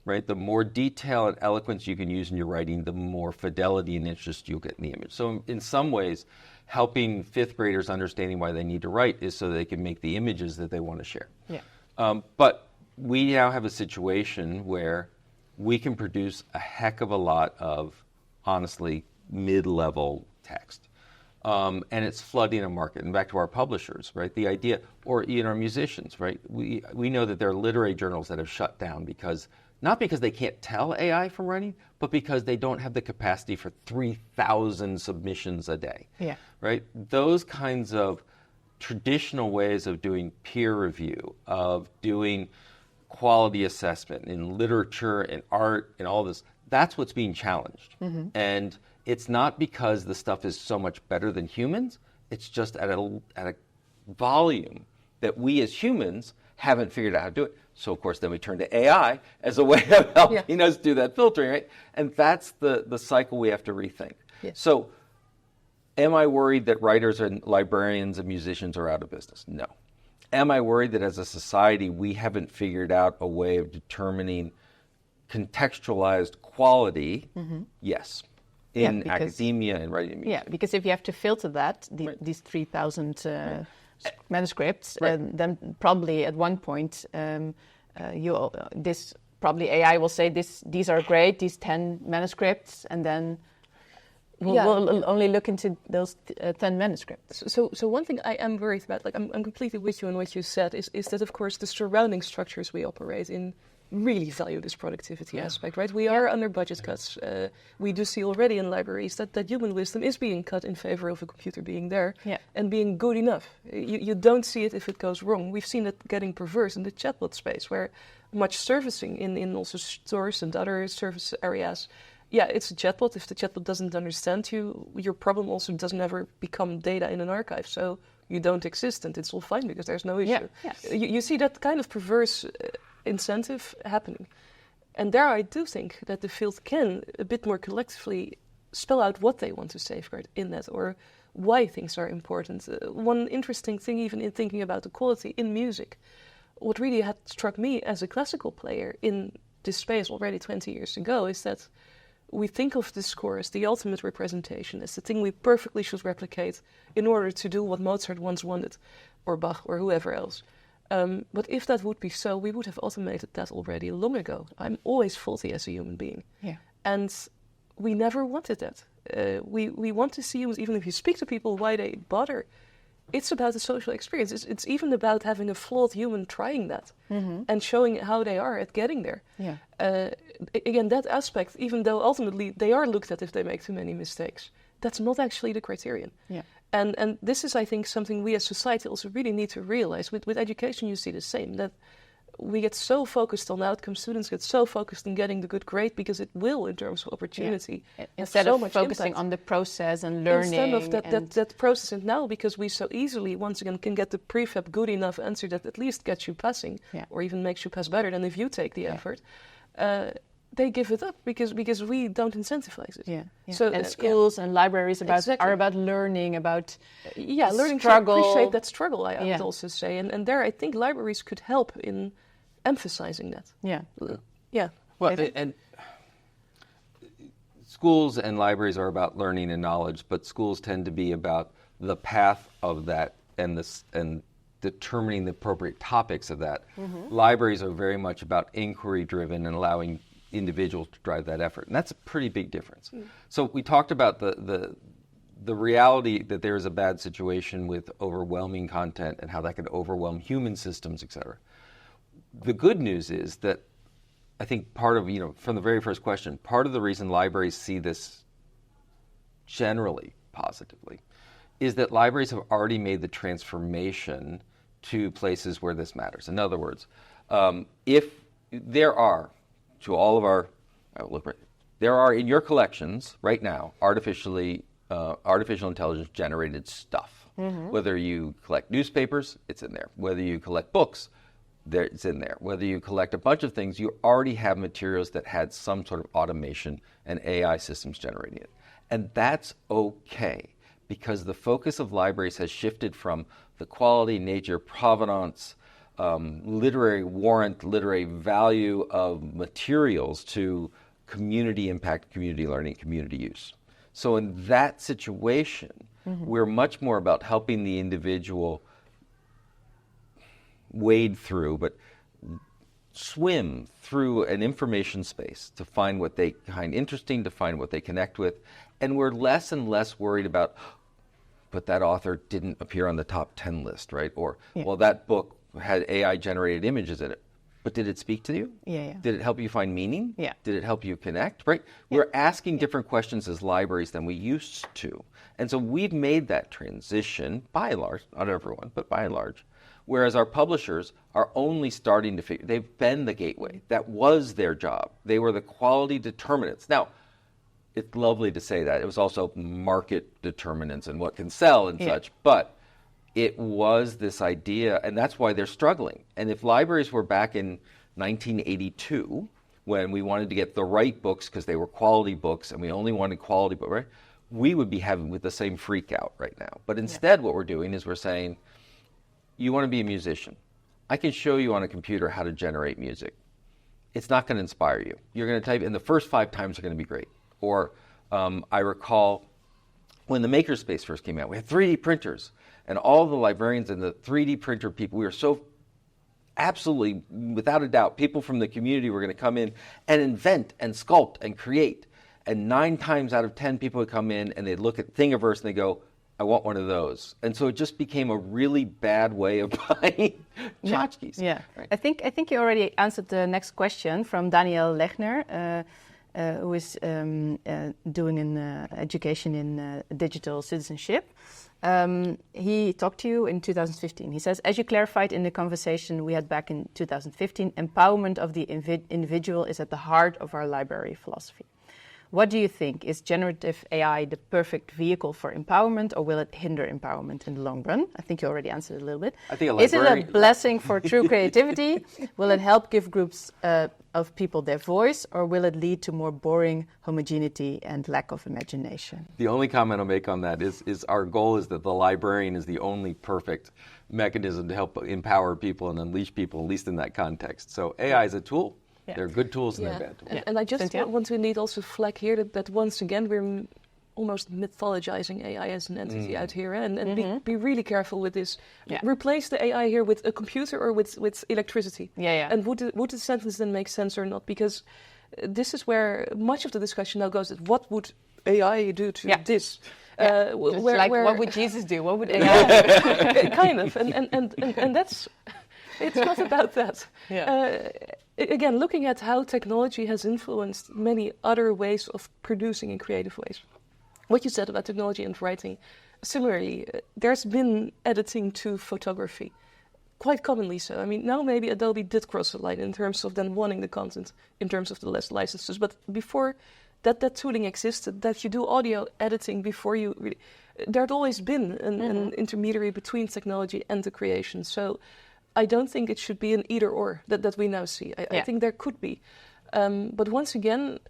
Speaker 2: Right, the more detail and eloquence you can use in your writing, the more fidelity and interest you'll get in the image. So in some ways, helping fifth graders understanding why they need to write is so they can make the images that they want to share. Yeah. But we now have a situation where we can produce a heck of a lot of, honestly, mid-level text. And it's flooding a market. And back to our publishers, right? The idea, or even our musicians, right? We know that there are literary journals that have shut down not because they can't tell AI from writing, but because they don't have the capacity for 3,000 submissions a day. Yeah. Right? Those kinds of traditional ways of doing peer review, of doing quality assessment in literature, in art, in all this, that's what's being challenged. And it's not because the stuff is so much better than humans, it's just at a volume that we as humans haven't figured out how to do it. So, of course, then we turn to AI as a way of helping us do that filtering, right? And that's the cycle we have to rethink. Yeah. So, am I worried that writers and librarians and musicians are out of business? No. Am I worried that as a society we haven't figured out a way of determining contextualized quality? Yes. In academia and writing music. Yeah,
Speaker 1: because if you have to filter that, these 3,000 manuscripts, then probably at one point probably AI will say these are great, these 10 manuscripts, and then we'll only look into those 10 manuscripts.
Speaker 3: So one thing I am worried about, like I'm completely with you on what you said, is that of course the surrounding structures we operate in really value this productivity aspect, right? We are under budget cuts. We do see already in libraries that human wisdom is being cut in favor of a computer being there and being good enough. You don't see it if it goes wrong. We've seen it getting perverse in the chatbot space, where much servicing in also stores and other service areas, it's a chatbot. If the chatbot doesn't understand you, your problem also doesn't ever become data in an archive. So you don't exist and it's all fine because there's no issue. Yeah. Yes. You see that kind of perverse incentive happening. And there I do think that the field can a bit more collectively spell out what they want to safeguard in that, or why things are important. One interesting thing, even in thinking about the quality in music, what really had struck me as a classical player in this space already 20 years ago is that we think of the score as the ultimate representation, as the thing we perfectly should replicate in order to do what Mozart once wanted, or Bach, or whoever else. But if that would be so, we would have automated that already long ago. I'm always faulty as a human being. Yeah. And we never wanted that. We want to see humans, even if you speak to people, why they bother. It's about the social experience. It's even about having a flawed human trying that and showing how they are at getting there. Yeah. Again, that aspect, even though ultimately they are looked at if they make too many mistakes, that's not actually the criterion. Yeah. And this is, I think, something we as society also really need to realize. With education, you see the same, that we get so focused on outcomes, students get so focused on getting the good grade because it will, in terms of opportunity. Yeah.
Speaker 1: Instead of focusing on the process and learning.
Speaker 3: Instead of that process, and now because we so easily, once again, can get the prefab good enough answer that at least gets you passing, or even makes you pass better than if you take the effort. they give it up because we don't incentivize it.
Speaker 1: Yeah.
Speaker 3: So
Speaker 1: and schools and libraries are about learning, about
Speaker 3: learning
Speaker 1: struggle.
Speaker 3: to appreciate that struggle. I would also say, and there I think libraries could help in emphasizing that. Yeah.
Speaker 2: Well, and schools and libraries are about learning and knowledge, but schools tend to be about the path of that and determining the appropriate topics of that. Libraries are very much about inquiry driven and allowing individuals to drive that effort, and that's a pretty big difference. So we talked about the reality that there is a bad situation with overwhelming content and how that could overwhelm human systems, etc. The good news is that I think part of, from the very first question, part of the reason libraries see this generally positively is that libraries have already made the transformation to places where this matters. In other words, if there are, to all of our, there are in your collections right now artificial intelligence generated stuff. Whether you collect newspapers, it's in there. Whether you collect books, it's in there. Whether you collect a bunch of things, you already have materials that had some sort of automation and AI systems generating it. And that's okay, because the focus of libraries has shifted from the quality, nature, provenance, literary warrant, literary value of materials to community impact, community learning, community use. So in that situation, we're much more about helping the individual wade through, but swim through an information space to find what they find interesting, to find what they connect with. And we're less and less worried about, but that author didn't appear on the top 10 list, right? Or, well, that book had AI-generated images in it, but did it speak to you? Did it help you find meaning? Did it help you connect, right? We're asking different questions as libraries than we used to. And so we've made that transition, by and large, not everyone, but by and large, whereas our publishers are only starting to figure, they've been the gateway. That was their job. They were the quality determinants. Now, it's lovely to say that. It was also market determinants and what can sell and such, but it was this idea, and that's why they're struggling. And if libraries were back in 1982, when we wanted to get the right books because they were quality books and we only wanted quality books, right? We would be having with the same freak out right now. But instead what we're doing is we're saying, you want to be a musician. I can show you on a computer how to generate music. It's not going to inspire you. You're going to type, and the first 5 times are going to be great. Or I recall when the Makerspace first came out, we had 3D printers, and all the librarians and the 3D printer people, we were so absolutely, without a doubt, people from the community were going to come in and invent and sculpt and create. And 9 times out of 10 people would come in and they'd look at Thingiverse and they go, I want one of those. And so it just became a really bad way of buying tchotchkes.
Speaker 1: Right. I think you already answered the next question from Daniel Lechner, who is doing an education in digital citizenship. He talked to you in 2015. He says, as you clarified in the conversation we had back in 2015, empowerment of the individual is at the heart of our library philosophy. What do you think? Is generative AI the perfect vehicle for empowerment, or will it hinder empowerment in the long run? I think you already answered it a little bit.
Speaker 2: I think
Speaker 1: Is it a blessing for true creativity? Will it help give groups of people their voice, or will it lead to more boring homogeneity and lack of imagination?
Speaker 2: The only comment I'll make on that is our goal is that the librarian is the only perfect mechanism to help empower people and unleash people, at least in that context. So AI is a tool. They're good tools and they're bad tools.
Speaker 3: And I just want to indeed also flag here that once again we're almost mythologizing AI as an entity out here, and be really careful with this. Replace the AI here with a computer or with electricity. And would the sentence then make sense or not? Because this is where much of the discussion now goes. What would AI do to this?
Speaker 1: What would Jesus do? What would AI do?
Speaker 3: Kind of, and that's. It's not about that. Again, looking at how technology has influenced many other ways of producing in creative ways. What you said about technology and writing, similarly, there's been editing to photography, quite commonly so. I mean, now maybe Adobe did cross the line in terms of then wanting the content, in terms of the less licenses. But before that tooling existed, that you do audio editing before you really... There had always been an intermediary between technology and the creation. So I don't think it should be an either or that we now see. I think there could be. But once again,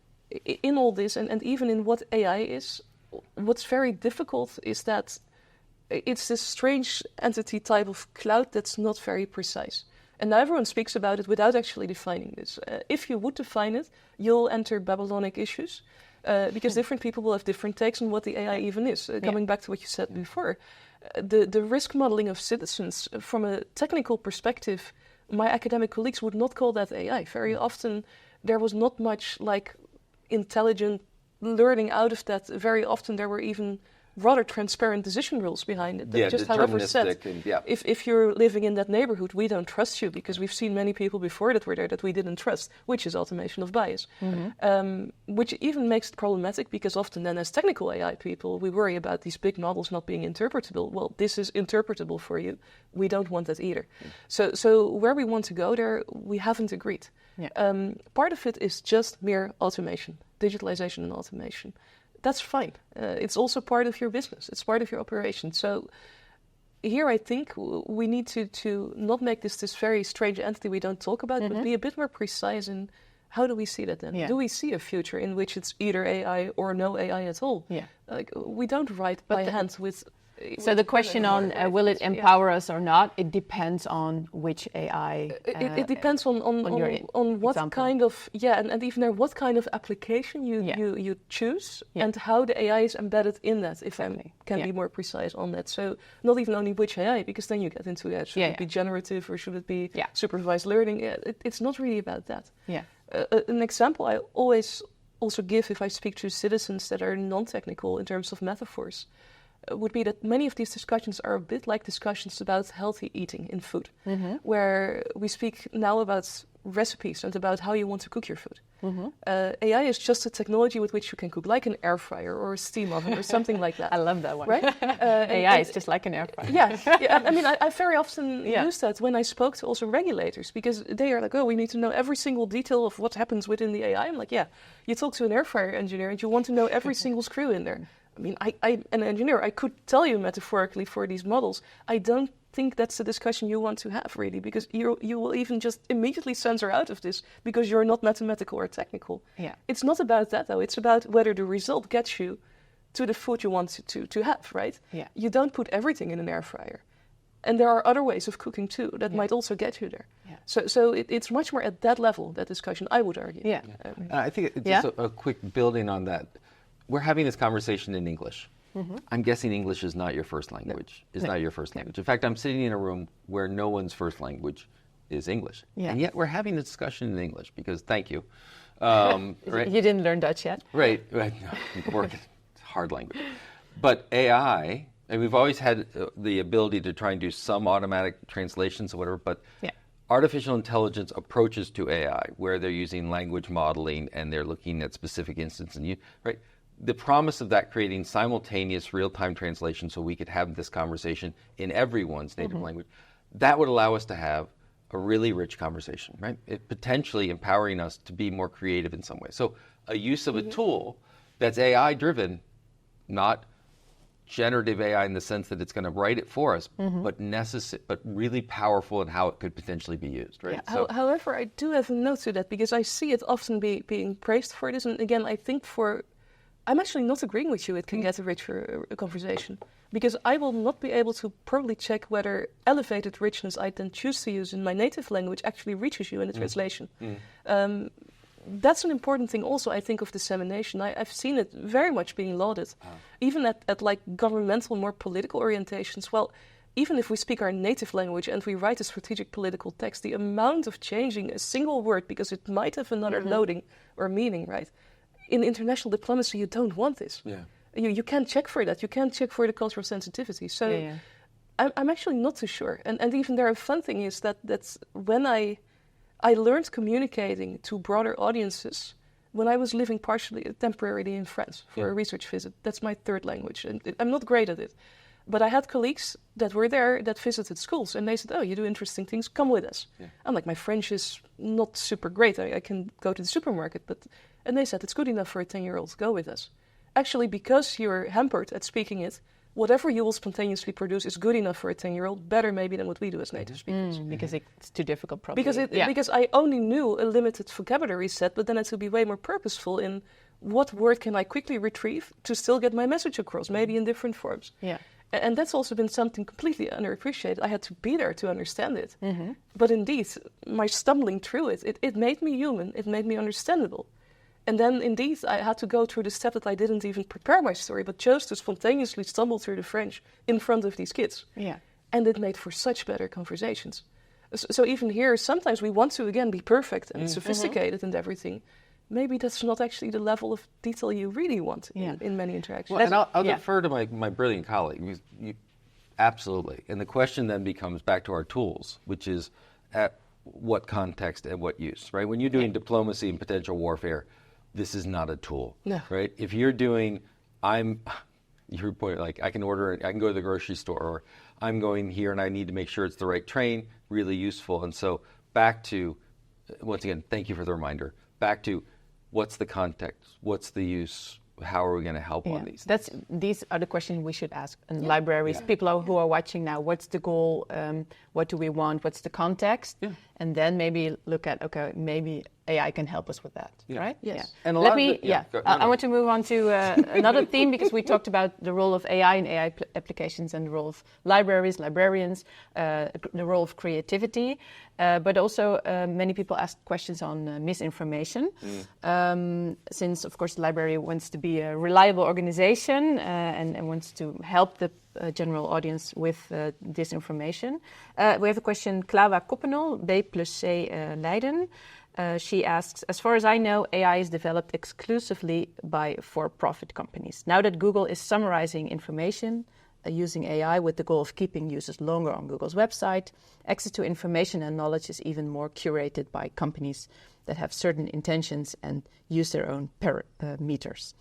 Speaker 3: in all this, and even in what AI is, what's very difficult is that it's this strange entity type of cloud that's not very precise. And now everyone speaks about it without actually defining this. If you would define it, you'll enter Babylonic issues, because different people will have different takes on what the AI even is. Coming back to what you said before, the risk modeling of citizens, from a technical perspective, my academic colleagues would not call that AI. Very often there was not much like intelligent learning out of that. Very often there were even rather transparent decision rules behind it. That just, however, said, if you're living in that neighborhood, we don't trust you, because we've seen many people before that were there that we didn't trust, which is automation of bias. Which even makes it problematic, because often then as technical AI people, we worry about these big models not being interpretable. Well, this is interpretable for you. We don't want that either. So where we want to go there, we haven't agreed. Part of it is just mere automation, digitalization and automation. That's fine. It's also part of your business. It's part of your operation. So here I think we need to not make this very strange entity we don't talk about, but be a bit more precise in how do we see that then? Do we see a future in which it's either AI or no AI at all? Like, we don't write by hand with...
Speaker 1: So the question on will it empower us or not, it depends on which AI.
Speaker 3: It depends on what example. Kind of and even there what kind of application you choose and how the AI is embedded in that. If I can be more precise on that, so not even only which AI, because then you get into should it be generative or should it be supervised learning? It's not really about that. An example I always also give if I speak to citizens that are non-technical in terms of metaphors. Would be that many of these discussions are a bit like discussions about healthy eating in food, where we speak now about recipes and about how you want to cook your food. AI is just a technology with which you can cook, like an air fryer or a steam oven or something like that.
Speaker 1: I love that one.
Speaker 3: Right?
Speaker 1: AI is just like an air fryer.
Speaker 3: I mean, I very often use that when I spoke to also regulators, because they are like, oh, we need to know every single detail of what happens within the AI. I'm like, you talk to an air fryer engineer and you want to know every single screw in there. I mean, I'm an engineer. I could tell you metaphorically for these models. I don't think that's the discussion you want to have, really, because you will even just immediately censor out of this because you're not mathematical or technical. It's not about that, though. It's about whether the result gets you to the food you want to have, right? You don't put everything in an air fryer. And there are other ways of cooking, too, that might also get you there. So it's much more at that level, that discussion, I would argue.
Speaker 2: I think just a quick building on that. We're having this conversation in English. I'm guessing English is not your first language. Not your first language. In fact, I'm sitting in a room where no one's first language is English. And yet we're having the discussion in English because, thank you.
Speaker 1: Right? You didn't learn Dutch yet?
Speaker 2: Right. No, it's a hard language. But AI, and we've always had the ability to try and do some automatic translations or whatever, but artificial intelligence approaches to AI, where they're using language modeling and they're looking at specific instances. And right? The promise of that creating simultaneous real-time translation so we could have this conversation in everyone's native language, that would allow us to have a really rich conversation, right? It potentially empowering us to be more creative in some way. So a use of a tool that's AI-driven, not generative AI in the sense that it's going to write it for us, but really powerful in how it could potentially be used, right?
Speaker 3: However, I do have a note to that, because I see it often being praised for this. And again, I think I'm actually not agreeing with you. It can get a richer conversation, because I will not be able to probably check whether elevated richness I then choose to use in my native language actually reaches you in the translation. That's an important thing also, I think, of dissemination. I've seen it very much being lauded, even at like governmental, more political orientations. Well, even if we speak our native language and we write a strategic political text, the amount of changing a single word because it might have another loading or meaning, right? In international diplomacy, you don't want this. You can't check for that. You can't check for the cultural sensitivity. So I'm actually not too sure. And even there, a fun thing is that's when I learned communicating to broader audiences when I was living temporarily in France for a research visit. That's my third language, and I'm not great at it. But I had colleagues that were there that visited schools, and they said, oh, you do interesting things, come with us. I'm like, my French is not super great. I can go to the supermarket, and they said, it's good enough for a 10-year-old, go with us. Actually, because you're hampered at speaking it, whatever you will spontaneously produce is good enough for a 10-year-old, better maybe than what we do as native speakers.
Speaker 1: Because it's too difficult, probably.
Speaker 3: Because I only knew a limited vocabulary set, but then I had to be way more purposeful in what word can I quickly retrieve to still get my message across, maybe in different forms.
Speaker 1: Yeah.
Speaker 3: And that's also been something completely underappreciated. I had to be there to understand it. But indeed, my stumbling through it made me human. It made me understandable. And then indeed, I had to go through the step that I didn't even prepare my story, but chose to spontaneously stumble through the French in front of these kids.
Speaker 1: Yeah.
Speaker 3: And it made for such better conversations. So even here, sometimes we want to, again, be perfect and sophisticated and everything. Maybe that's not actually the level of detail you really want in many interactions.
Speaker 2: Well, and I'll defer to my brilliant colleague. Absolutely. And the question then becomes back to our tools, which is at what context and what use, right? When you're doing diplomacy and potential warfare, this is not a tool, right? If you're doing, your point, like I can go to the grocery store, or I'm going here and I need to make sure it's the right train, really useful. And so back to, once again, thank you for the reminder, back to what's the context, what's the use, how are we going to help on these?
Speaker 1: These are the questions we should ask in libraries. People who are watching now, what's the goal? What do we want? What's the context? Yeah. And then maybe look at, okay, maybe AI can help us with that, right?
Speaker 3: Yes.
Speaker 1: Yeah.
Speaker 2: And
Speaker 1: I want to move on to another theme, because we talked about the role of AI and AI applications, and the role of libraries, librarians, the role of creativity, but also many people ask questions on misinformation. Since, of course, the library wants to be a reliable organization and wants to help the general audience with disinformation. We have a question, Klawa Koppenol, B+C Leiden. She asks, as far as I know, AI is developed exclusively by for-profit companies. Now that Google is summarizing information using AI with the goal of keeping users longer on Google's website, access to information and knowledge is even more curated by companies that have certain intentions and use their own parameters.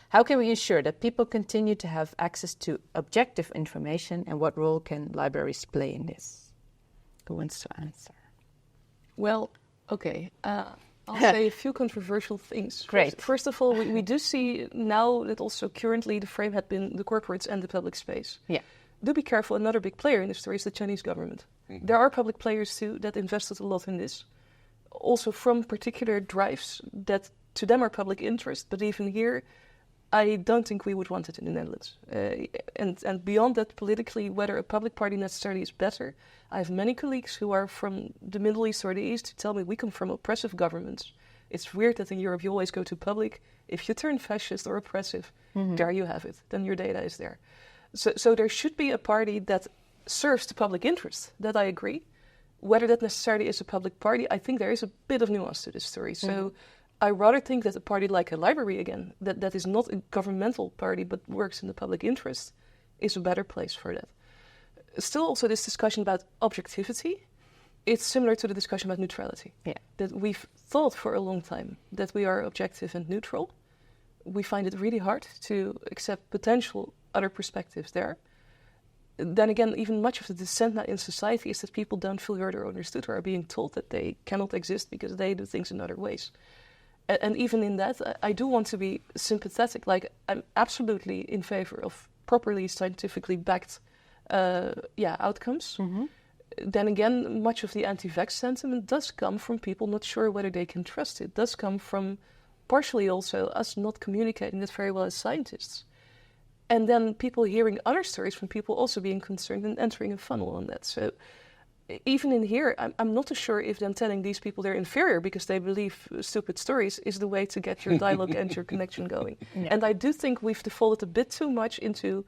Speaker 1: How can we ensure that people continue to have access to objective information, and what role can libraries play in this? Who wants to answer?
Speaker 3: Well, okay. I'll say a few controversial things.
Speaker 1: Great.
Speaker 3: First of all, we do see now that also currently the frame had been the corporates and the public space.
Speaker 1: Yeah.
Speaker 3: Do be careful, another big player in this story is the Chinese government. There are public players too that invested a lot in this. Also from particular drives that to them are public interest, but even here, I don't think we would want it in the Netherlands. And beyond that, politically, whether a public party necessarily is better, I have many colleagues who are from the Middle East or the East who tell me we come from oppressive governments. It's weird that in Europe you always go to public. If you turn fascist or oppressive, there you have it. Then your data is there. So there should be a party that serves the public interest. That I agree. Whether that necessarily is a public party, I think there is a bit of nuance to this story. So I rather think that a party like a library, again, that is not a governmental party but works in the public interest, is a better place for that. Still also this discussion about objectivity, it's similar to the discussion about neutrality. Yeah. That we've thought for a long time that we are objective and neutral. We find it really hard to accept potential other perspectives there. Then again, even much of the dissent now in society is that people don't feel heard or understood, or are being told that they cannot exist because they do things in other ways. And even in that, I do want to be sympathetic. Like, I'm absolutely in favor of properly scientifically backed outcomes. Then again, much of the anti-vax sentiment does come from people not sure whether they can trust it. Does come from partially also us not communicating that very well as scientists. And then people hearing other stories from people also being concerned and entering a funnel on that. So even in here, I'm not too sure if then telling these people they're inferior because they believe stupid stories is the way to get your dialogue and your connection going. Yeah. And I do think we've defaulted a bit too much into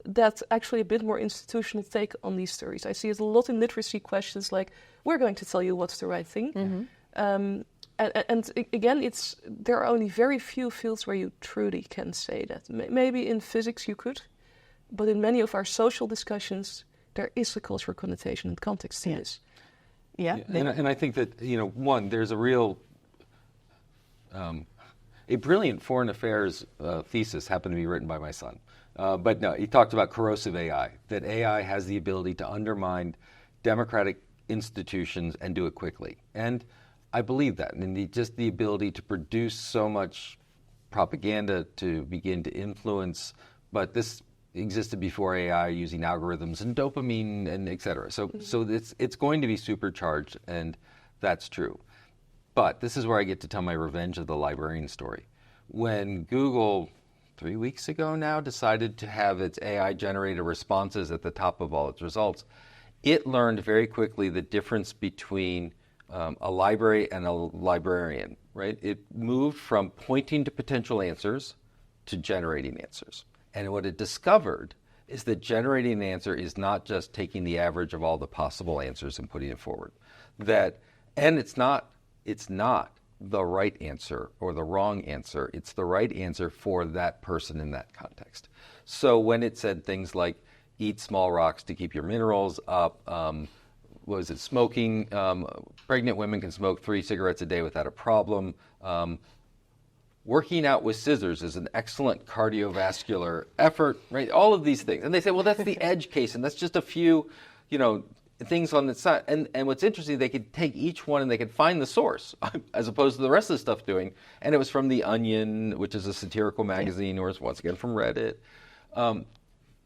Speaker 3: that actually a bit more institutional take on these stories. I see it a lot in literacy questions like, we're going to tell you what's the right thing. And again, there are only very few fields where you truly can say that. Maybe in physics you could, but in many of our social discussions, there is a cultural connotation and context to this.
Speaker 2: Yeah. And I think that, one, there's a real, a brilliant foreign affairs thesis happened to be written by my son. But no, he talked about corrosive AI, that AI has the ability to undermine democratic institutions and do it quickly. And I believe that. And just the ability to produce so much propaganda to begin to influence, but this existed before AI, using algorithms and dopamine and et cetera. So it's going to be supercharged, and that's true. But this is where I get to tell my revenge of the librarian story. When Google, 3 weeks ago now, decided to have its AI-generated responses at the top of all its results, it learned very quickly the difference between a library and a librarian, right? It moved from pointing to potential answers to generating answers. And what it discovered is that generating an answer is not just taking the average of all the possible answers and putting it forward. And it's not the right answer or the wrong answer. It's the right answer for that person in that context. So when it said things like, eat small rocks to keep your minerals up, smoking, pregnant women can smoke 3 cigarettes a day without a problem, working out with scissors is an excellent cardiovascular effort, right? All of these things. And they say, well, that's the edge case, and that's just a few, things on the side. And what's interesting, they could take each one and they could find the source, as opposed to the rest of the stuff doing. And it was from The Onion, which is a satirical magazine, or it's once again from Reddit.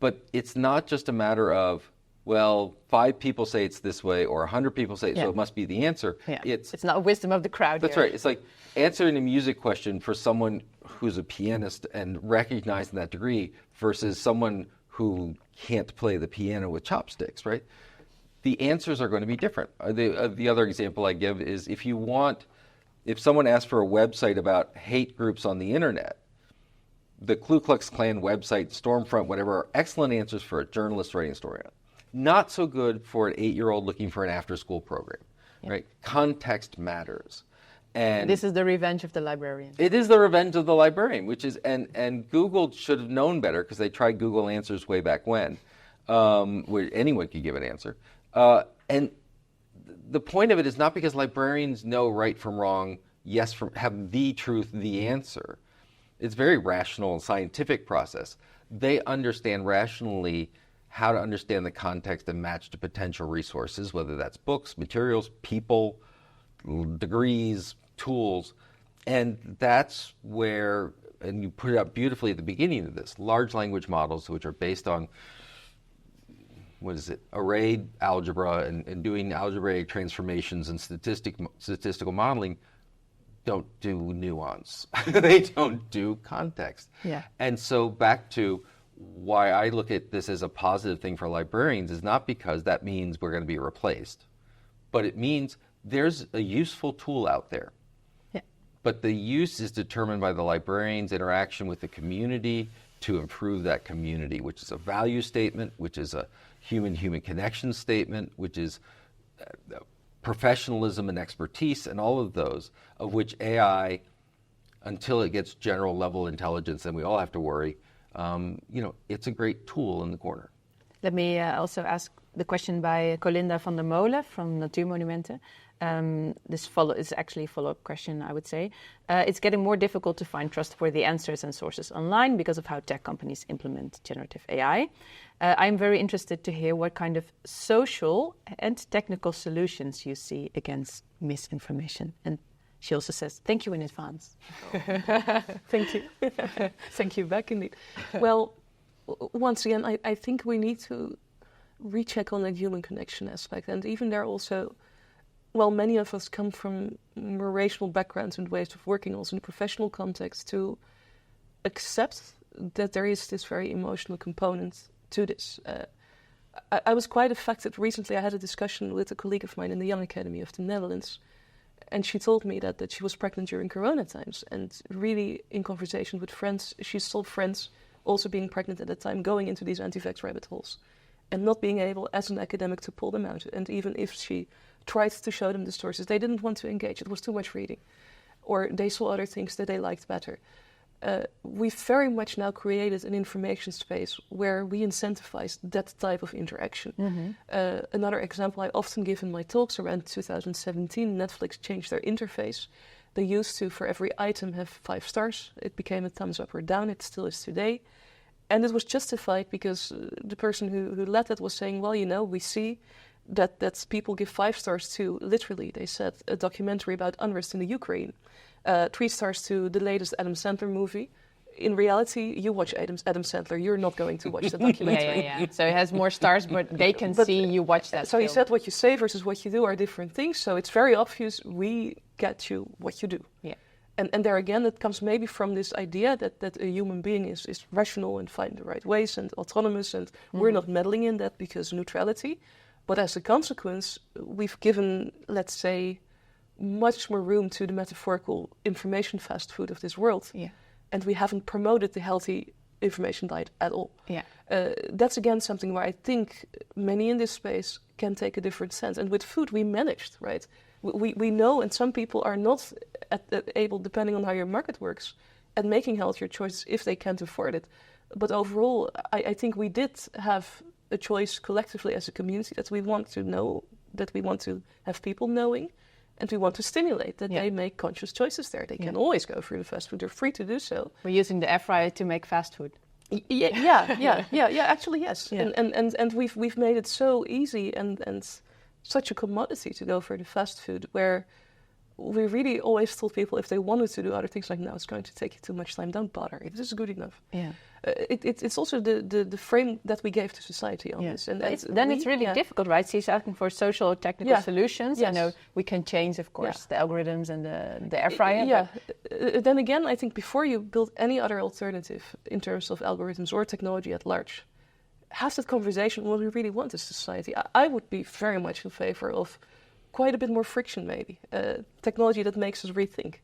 Speaker 2: But it's not just a matter of, well, 5 people say it's this way, or 100 people say it, so it must be the answer.
Speaker 1: Yeah. It's not a wisdom of the crowd.
Speaker 2: That's
Speaker 1: here.
Speaker 2: right. It's like answering a music question for someone who's a pianist and recognizing that degree versus someone who can't play the piano with chopsticks, right? The answers are going to be different. The other example I give is if someone asks for a website about hate groups on the internet, the Ku Klux Klan website, Stormfront, whatever, are excellent answers for a journalist writing a story on it. Not so good for an 8-year-old looking for an after-school program, right? Context matters. And
Speaker 1: this is the revenge of the librarian.
Speaker 2: It is the revenge of the librarian, which is, and Google should have known better because they tried Google Answers way back when, where anyone could give an answer. And the point of it is not because librarians know right from wrong, have the truth, the answer. It's a very rational and scientific process. They understand rationally how to understand the context and match to potential resources, whether that's books, materials, people, degrees, tools. And that's where, and you put it up beautifully at the beginning of this, large language models, which are based on, arrayed algebra and doing algebraic transformations and statistical modeling, don't do nuance. They don't do context.
Speaker 1: Yeah.
Speaker 2: And so back to why I look at this as a positive thing for librarians is not because that means we're going to be replaced, but it means there's a useful tool out there.
Speaker 1: Yeah.
Speaker 2: But the use is determined by the librarian's interaction with the community to improve that community, which is a value statement, which is a human-human connection statement, which is professionalism and expertise, and all of those, of which AI, until it gets general level intelligence, and we all have to worry, it's a great tool in the corner.
Speaker 1: Let me also ask the question by Colinda van der Molen from Natuurmonumenten. This is actually a follow-up question, I would say. It's getting more difficult to find trustworthy answers and sources online because of how tech companies implement generative AI. I'm very interested to hear what kind of social and technical solutions you see against misinformation. And she also says, thank you in advance.
Speaker 3: Thank you. Thank you back, indeed. Well, once again, I think we need to recheck on the human connection aspect. And even there also, many of us come from more racial backgrounds and ways of working also in a professional context to accept that there is this very emotional component to this. I was quite affected. Recently I had a discussion with a colleague of mine in the Young Academy of the Netherlands, and she told me that she was pregnant during Corona times, and really in conversation with friends, she saw friends also being pregnant at that time going into these anti-vax rabbit holes and not being able as an academic to pull them out. And even if she tried to show them the sources, they didn't want to engage. It was too much reading. Or they saw other things that they liked better. We've very much now created an information space where we incentivize that type of interaction. Mm-hmm. Another example I often give in my talks, around 2017, Netflix changed their interface. They used to, for every item, have 5 stars. It became a thumbs up or down. It still is today. And it was justified because the person who led that was saying, we see that people give 5 stars to, literally, they said, a documentary about unrest in the Ukraine. 3 stars to the latest Adam Sandler movie. in reality, you watch Adam Sandler. You're not going to watch the documentary.
Speaker 1: Yeah. So it has more stars, but they can see you watch that.
Speaker 3: So
Speaker 1: film.
Speaker 3: he said what you say versus what you do are different things. So it's very obvious we get you what you do.
Speaker 1: Yeah.
Speaker 3: And there again, it comes maybe from this idea that a human being is rational and find the right ways and autonomous, and we're not meddling in that because neutrality. But as a consequence, we've given, let's say, much more room to the metaphorical information fast food of this world.
Speaker 1: Yeah.
Speaker 3: And we haven't promoted the healthy information diet at all.
Speaker 1: Yeah.
Speaker 3: That's again something where I think many in this space can take a different sense. And with food, we managed, right? We know, and some people are not able, depending on how your market works, at making healthier choices if they can't afford it. But overall, I think we did have a choice collectively as a community that we want to know, that we want to have people knowing, and we want to stimulate that they make conscious choices there. They can always go through the fast food. They're free to do so.
Speaker 1: We're using the air fryer to make fast food.
Speaker 3: Yeah. Actually, yes.
Speaker 1: Yeah.
Speaker 3: And we've made it so easy and such a commodity to go for the fast food, where we really always told people if they wanted to do other things, like, no, it's going to take you too much time. Don't bother. This is good enough.
Speaker 1: Yeah.
Speaker 3: It's also the frame that we gave to society on this. And
Speaker 1: it's really difficult, right? She's asking for social or technical solutions.
Speaker 3: Yes.
Speaker 1: I know we can change, of course, the algorithms and the air fryer.
Speaker 3: Then again, I think before you build any other alternative in terms of algorithms or technology at large, have that conversation what we really want as society. I would be very much in favor of quite a bit more friction, maybe. Technology that makes us rethink.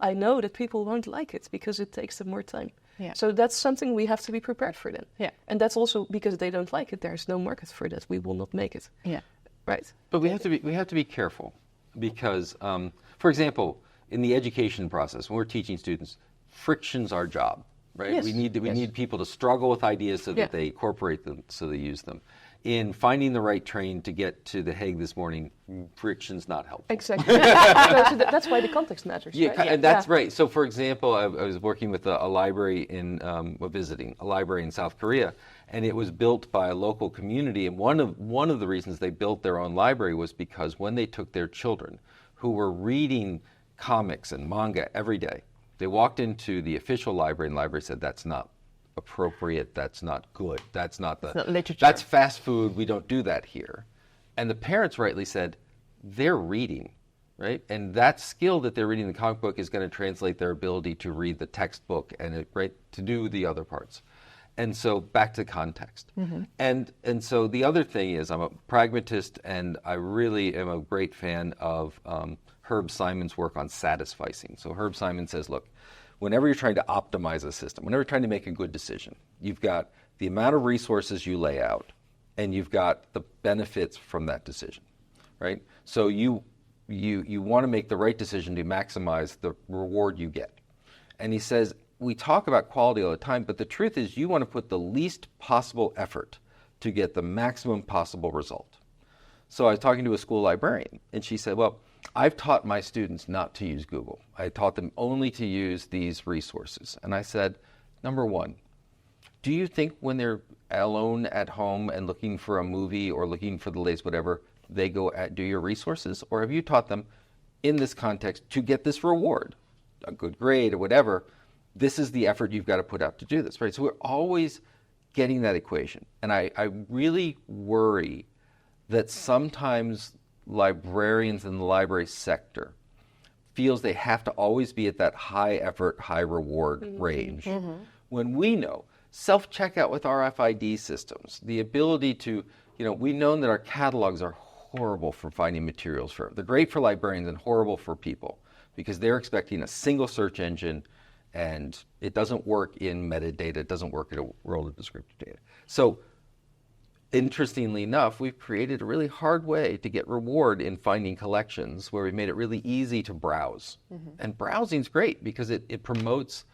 Speaker 3: I know that people won't like it because it takes them more time.
Speaker 1: Yeah.
Speaker 3: So that's something we have to be prepared for then.
Speaker 1: Yeah.
Speaker 3: And that's also because they don't like it. There's no market for that. We will not make it.
Speaker 1: Yeah.
Speaker 3: Right.
Speaker 2: But we have to be careful because, for example, in the education process, when we're teaching students, friction's our job, right?
Speaker 3: Yes.
Speaker 2: We need people to struggle with ideas so that they incorporate them, so they use them. In finding the right train to get to The Hague this morning, friction's not helpful.
Speaker 3: Exactly. So that's why the context matters.
Speaker 2: Yeah,
Speaker 3: right?
Speaker 2: and that's right. So, for example, I was working with a library visiting a library in South Korea, and it was built by a local community. And one of the reasons they built their own library was because when they took their children, who were reading comics and manga every day, they walked into the official library, and the library said, "That's not appropriate, that's not good, that's not
Speaker 1: literature.
Speaker 2: That's fast food, we don't do that here." And the parents rightly said, they're reading, right? And that skill that they're reading the comic book is going to translate their ability to read the textbook and to do the other parts. And so back to context. And so the other thing is, I'm a pragmatist, and I really am a great fan of Herb Simon's work on satisficing. So Herb Simon says, look, whenever you're trying to optimize a system, whenever you're trying to make a good decision, you've got the amount of resources you lay out, and you've got the benefits from that decision, right? So you want to make the right decision to maximize the reward you get. And he says, we talk about quality all the time, but the truth is you want to put the least possible effort to get the maximum possible result. So I was talking to a school librarian, and she said, well, I've taught my students not to use Google. I taught them only to use these resources. And I said, number one, do you think when they're alone at home and looking for a movie or looking for the latest whatever, they go do your resources? Or have you taught them in this context to get this reward, a good grade or whatever? This is the effort you've got to put out to do this, right? So we're always getting that equation. And I really worry that sometimes librarians in the library sector feels they have to always be at that high effort, high reward range. When we know self-checkout with RFID systems, the ability to, we've known that our catalogs are horrible for finding materials. They're great for librarians and horrible for people because they're expecting a single search engine, and it doesn't work in metadata, it doesn't work in a world of descriptive data. So interestingly enough, we've created a really hard way to get reward in finding collections where we made it really easy to browse. And browsing's great because it promotes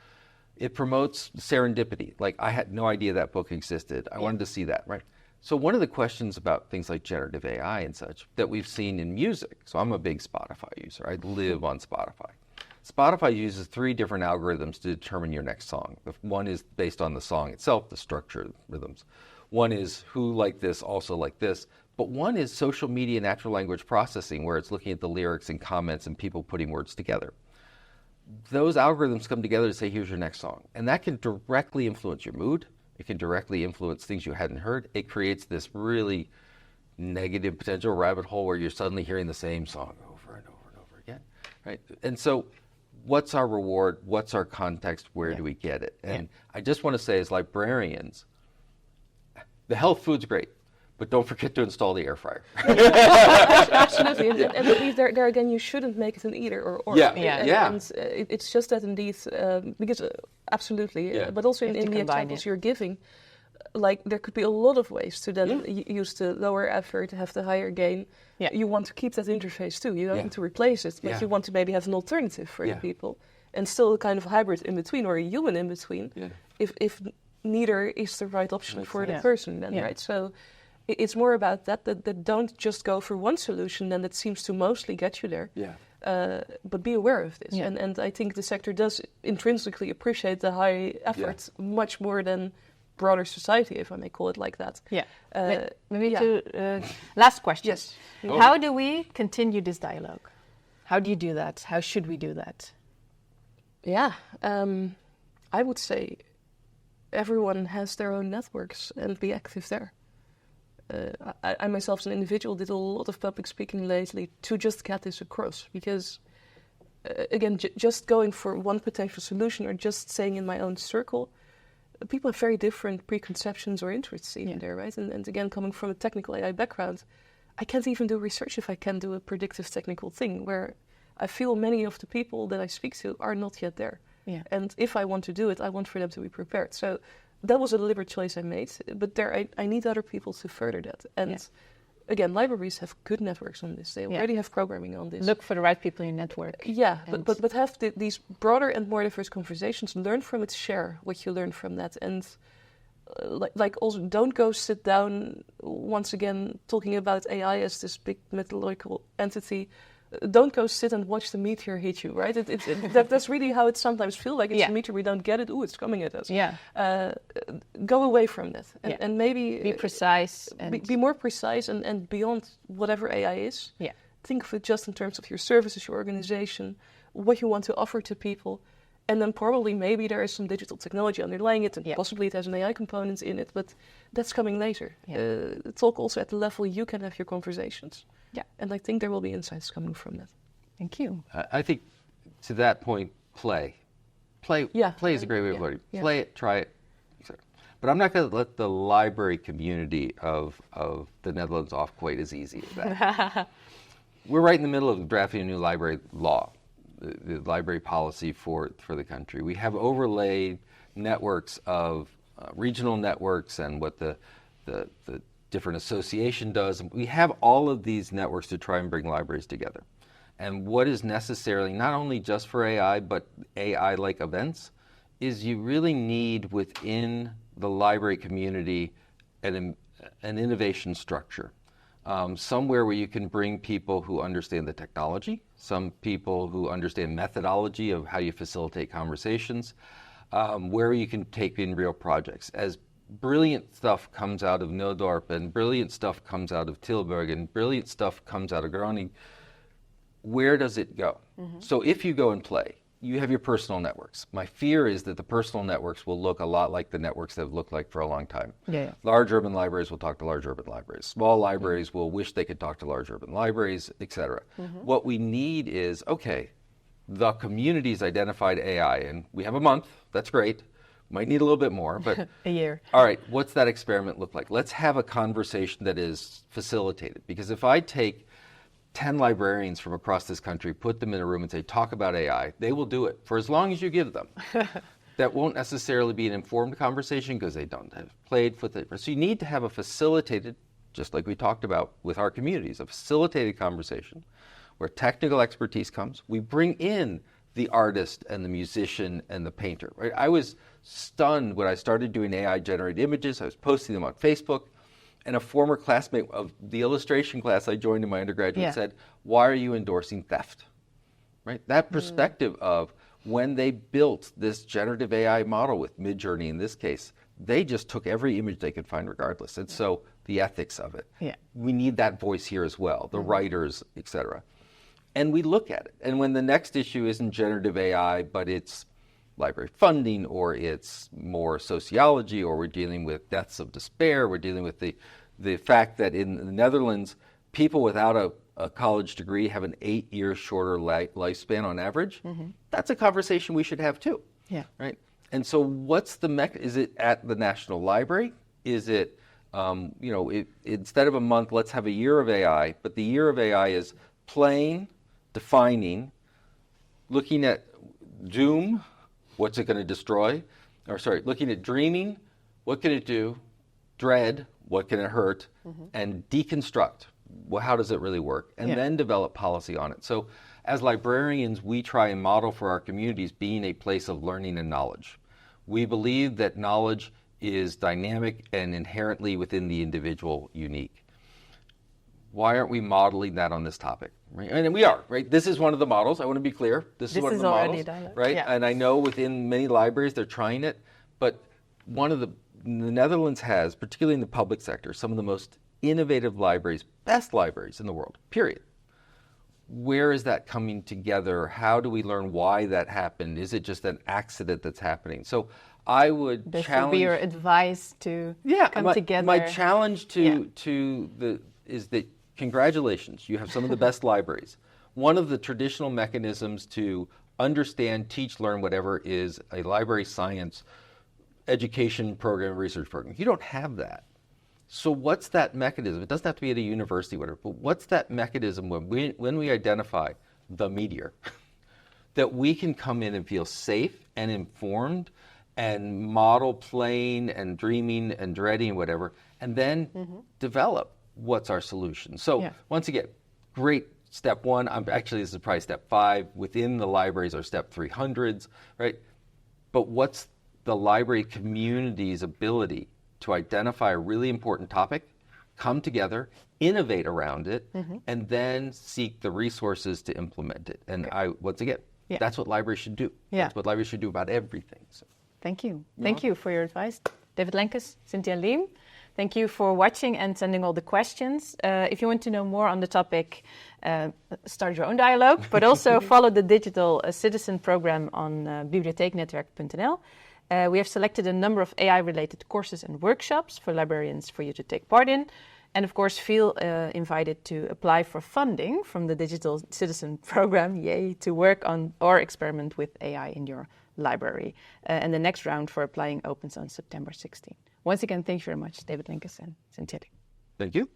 Speaker 2: serendipity. Like, I had no idea that book existed. I wanted to see that, right? So one of the questions about things like generative AI and such that we've seen in music, so I'm a big Spotify user. I live on Spotify. Spotify uses 3 different algorithms to determine your next song. One is based on the song itself, the structure, rhythms. One is who like this, also like this. But one is social media natural language processing, where it's looking at the lyrics and comments and people putting words together. those algorithms come together to say, here's your next song. And that can directly influence your mood. It can directly influence things you hadn't heard. It creates this really negative potential rabbit hole where you're suddenly hearing the same song over and over and over again, right? And so what's our reward? What's our context? Where do we get it? And I just want to say, as librarians, the health food's great, but don't forget to install the air fryer.
Speaker 3: Absolutely, and at least there again, you shouldn't make it an either or. And it's just that indeed, because absolutely, but also in the examples you're giving, like there could be a lot of ways to then use the lower effort, have the higher gain. Yeah. You want to keep that interface too. You don't want to replace it, but you want to maybe have an alternative for the people, and still a kind of hybrid in between or a human in between. Yeah. If neither is the right option for the person, then right. So it's more about that don't just go for one solution, then that seems to mostly get you there. Yeah. But be aware of this, and I think the sector does intrinsically appreciate the high effort much more than broader society, if I may call it like that. Yeah.
Speaker 1: Last question.
Speaker 3: Yes.
Speaker 1: How do we continue this dialogue? How do you do that? How should we do that?
Speaker 3: Yeah. I would say everyone has their own networks and be active there. I myself as an individual did a lot of public speaking lately to just get this across, because again, just going for one potential solution or just saying in my own circle, people have very different preconceptions or interests even there, right? And again, coming from a technical AI background, I can't even do research if I can do a predictive technical thing, where I feel many of the people that I speak to are not yet there. Yeah. And if I want to do it, I want for them to be prepared. So that was a deliberate choice I made, but there I need other people to further that. And again, libraries have good networks on this. They already have programming on this.
Speaker 1: Look for the right people in your network.
Speaker 3: Yeah, but have these broader and more diverse conversations. Learn from it, share what you learn from that. And like also don't go sit down, once again, talking about AI as this big mythological entity. Don't go sit and watch the meteor hit you, right? That's really how it sometimes feels like. It's a meteor, we don't get it. Ooh, it's coming at us. Yeah. Go away from that and maybe
Speaker 1: be precise. And
Speaker 3: be more precise and beyond whatever AI is. Yeah. Think of it just in terms of your services, your organization, what you want to offer to people. And then probably maybe there is some digital technology underlying it, and possibly it has an AI component in it, but that's coming later. Yeah. Talk also at the level you can have your conversations. Yeah, and I think there will be insights coming from that.
Speaker 1: Thank you.
Speaker 2: I think to that point, play is a great way of learning. Yeah. Play it, try it, etc. But I'm not going to let the library community of the Netherlands off quite as easy as that. We're right in the middle of drafting a new library law, the library policy for the country. We have overlaid networks of regional networks and what the different association does. We have all of these networks to try and bring libraries together. And what is necessarily, not only just for AI, but AI-like events, is you really need within the library community an innovation structure. Somewhere where you can bring people who understand the technology, some people who understand methodology of how you facilitate conversations, where you can take in real projects. As brilliant stuff comes out of Nodorp, and brilliant stuff comes out of Tilburg, and brilliant stuff comes out of Groningen, where does it go? Mm-hmm. So if you go and play, you have your personal networks. My fear is that the personal networks will look a lot like the networks that have looked like for a long time. Yeah. Large urban libraries will talk to large urban libraries. Small libraries will wish they could talk to large urban libraries, etc. Mm-hmm. What we need is, okay, the community's identified AI, and we have a month, that's great. Might need a little bit more, but
Speaker 1: a year.
Speaker 2: All right, what's that experiment look like? Let's have a conversation that is facilitated. Because if I take 10 librarians from across this country, put them in a room and say, talk about AI, they will do it for as long as you give them. That won't necessarily be an informed conversation because they don't have played with it. So you need to have a facilitated, just like we talked about with our communities, a facilitated conversation where technical expertise comes. We bring in the artist and the musician and the painter, right? I was stunned when I started doing AI-generated images. I was posting them on Facebook, and a former classmate of the illustration class I joined in my undergraduate said, why are you endorsing theft? Right? That perspective of when they built this generative AI model with Midjourney in this case, they just took every image they could find regardless. And so the ethics of it. Yeah. We need that voice here as well, the writers, etc. and we look at it. And when the next issue isn't generative AI, but it's library funding, or it's more sociology, or we're dealing with deaths of despair, we're dealing with the fact that in the Netherlands, people without a college degree have an 8-year shorter lifespan on average. That's a conversation we should have too.
Speaker 1: Yeah.
Speaker 2: Right. And so what's the is it at the National Library? Is it, instead of a month, let's have a year of AI, but the year of AI is playing, defining, looking at doom, what's it going to destroy? Looking at dreaming, what can it do? Dread, what can it hurt? And deconstruct, well, how does it really work? And then develop policy on it. So as librarians, we try and model for our communities being a place of learning and knowledge. We believe that knowledge is dynamic and inherently within the individual unique. Why aren't we modeling that on this topic? Right? And we are, right? This is one of the models. I want to be clear. This is one of the models, right?
Speaker 1: Yeah.
Speaker 2: And I know within many libraries they're trying it, but the Netherlands has, particularly in the public sector, some of the most innovative libraries, best libraries in the world, period. Where is that coming together? How do we learn why that happened? Is it just an accident that's happening? So I would
Speaker 1: this
Speaker 2: challenge...
Speaker 1: would be your advice to come together.
Speaker 2: My challenge is that congratulations, you have some of the best libraries. One of the traditional mechanisms to understand, teach, learn, whatever, is a library science education program, research program. You don't have that. So what's that mechanism? It doesn't have to be at a university, whatever, but what's that mechanism when we identify the meteor that we can come in and feel safe and informed and model playing and dreaming and dreading, whatever, and then develop what's our solution. So once again, great step one. This is probably step 5. Within the libraries are step 300s, right? But what's the library community's ability to identify a really important topic, come together, innovate around it, and then seek the resources to implement it. And that's what libraries should do. That's what libraries should do about everything. So.
Speaker 1: Thank you. Thank you for your advice. David Lankes, Cynthia Liem. Thank you for watching and sending all the questions. If you want to know more on the topic, start your own dialogue, but also follow the digital citizen program on bibliotheeknetwerk.nl. We have selected a number of AI-related courses and workshops for librarians for you to take part in. And of course, feel invited to apply for funding from the Digital Citizen Program, to work on or experiment with AI in your library. And the next round for applying opens on September 16. Once again, thank you very much, David Lankes and Cynthia Liem.
Speaker 2: Thank you.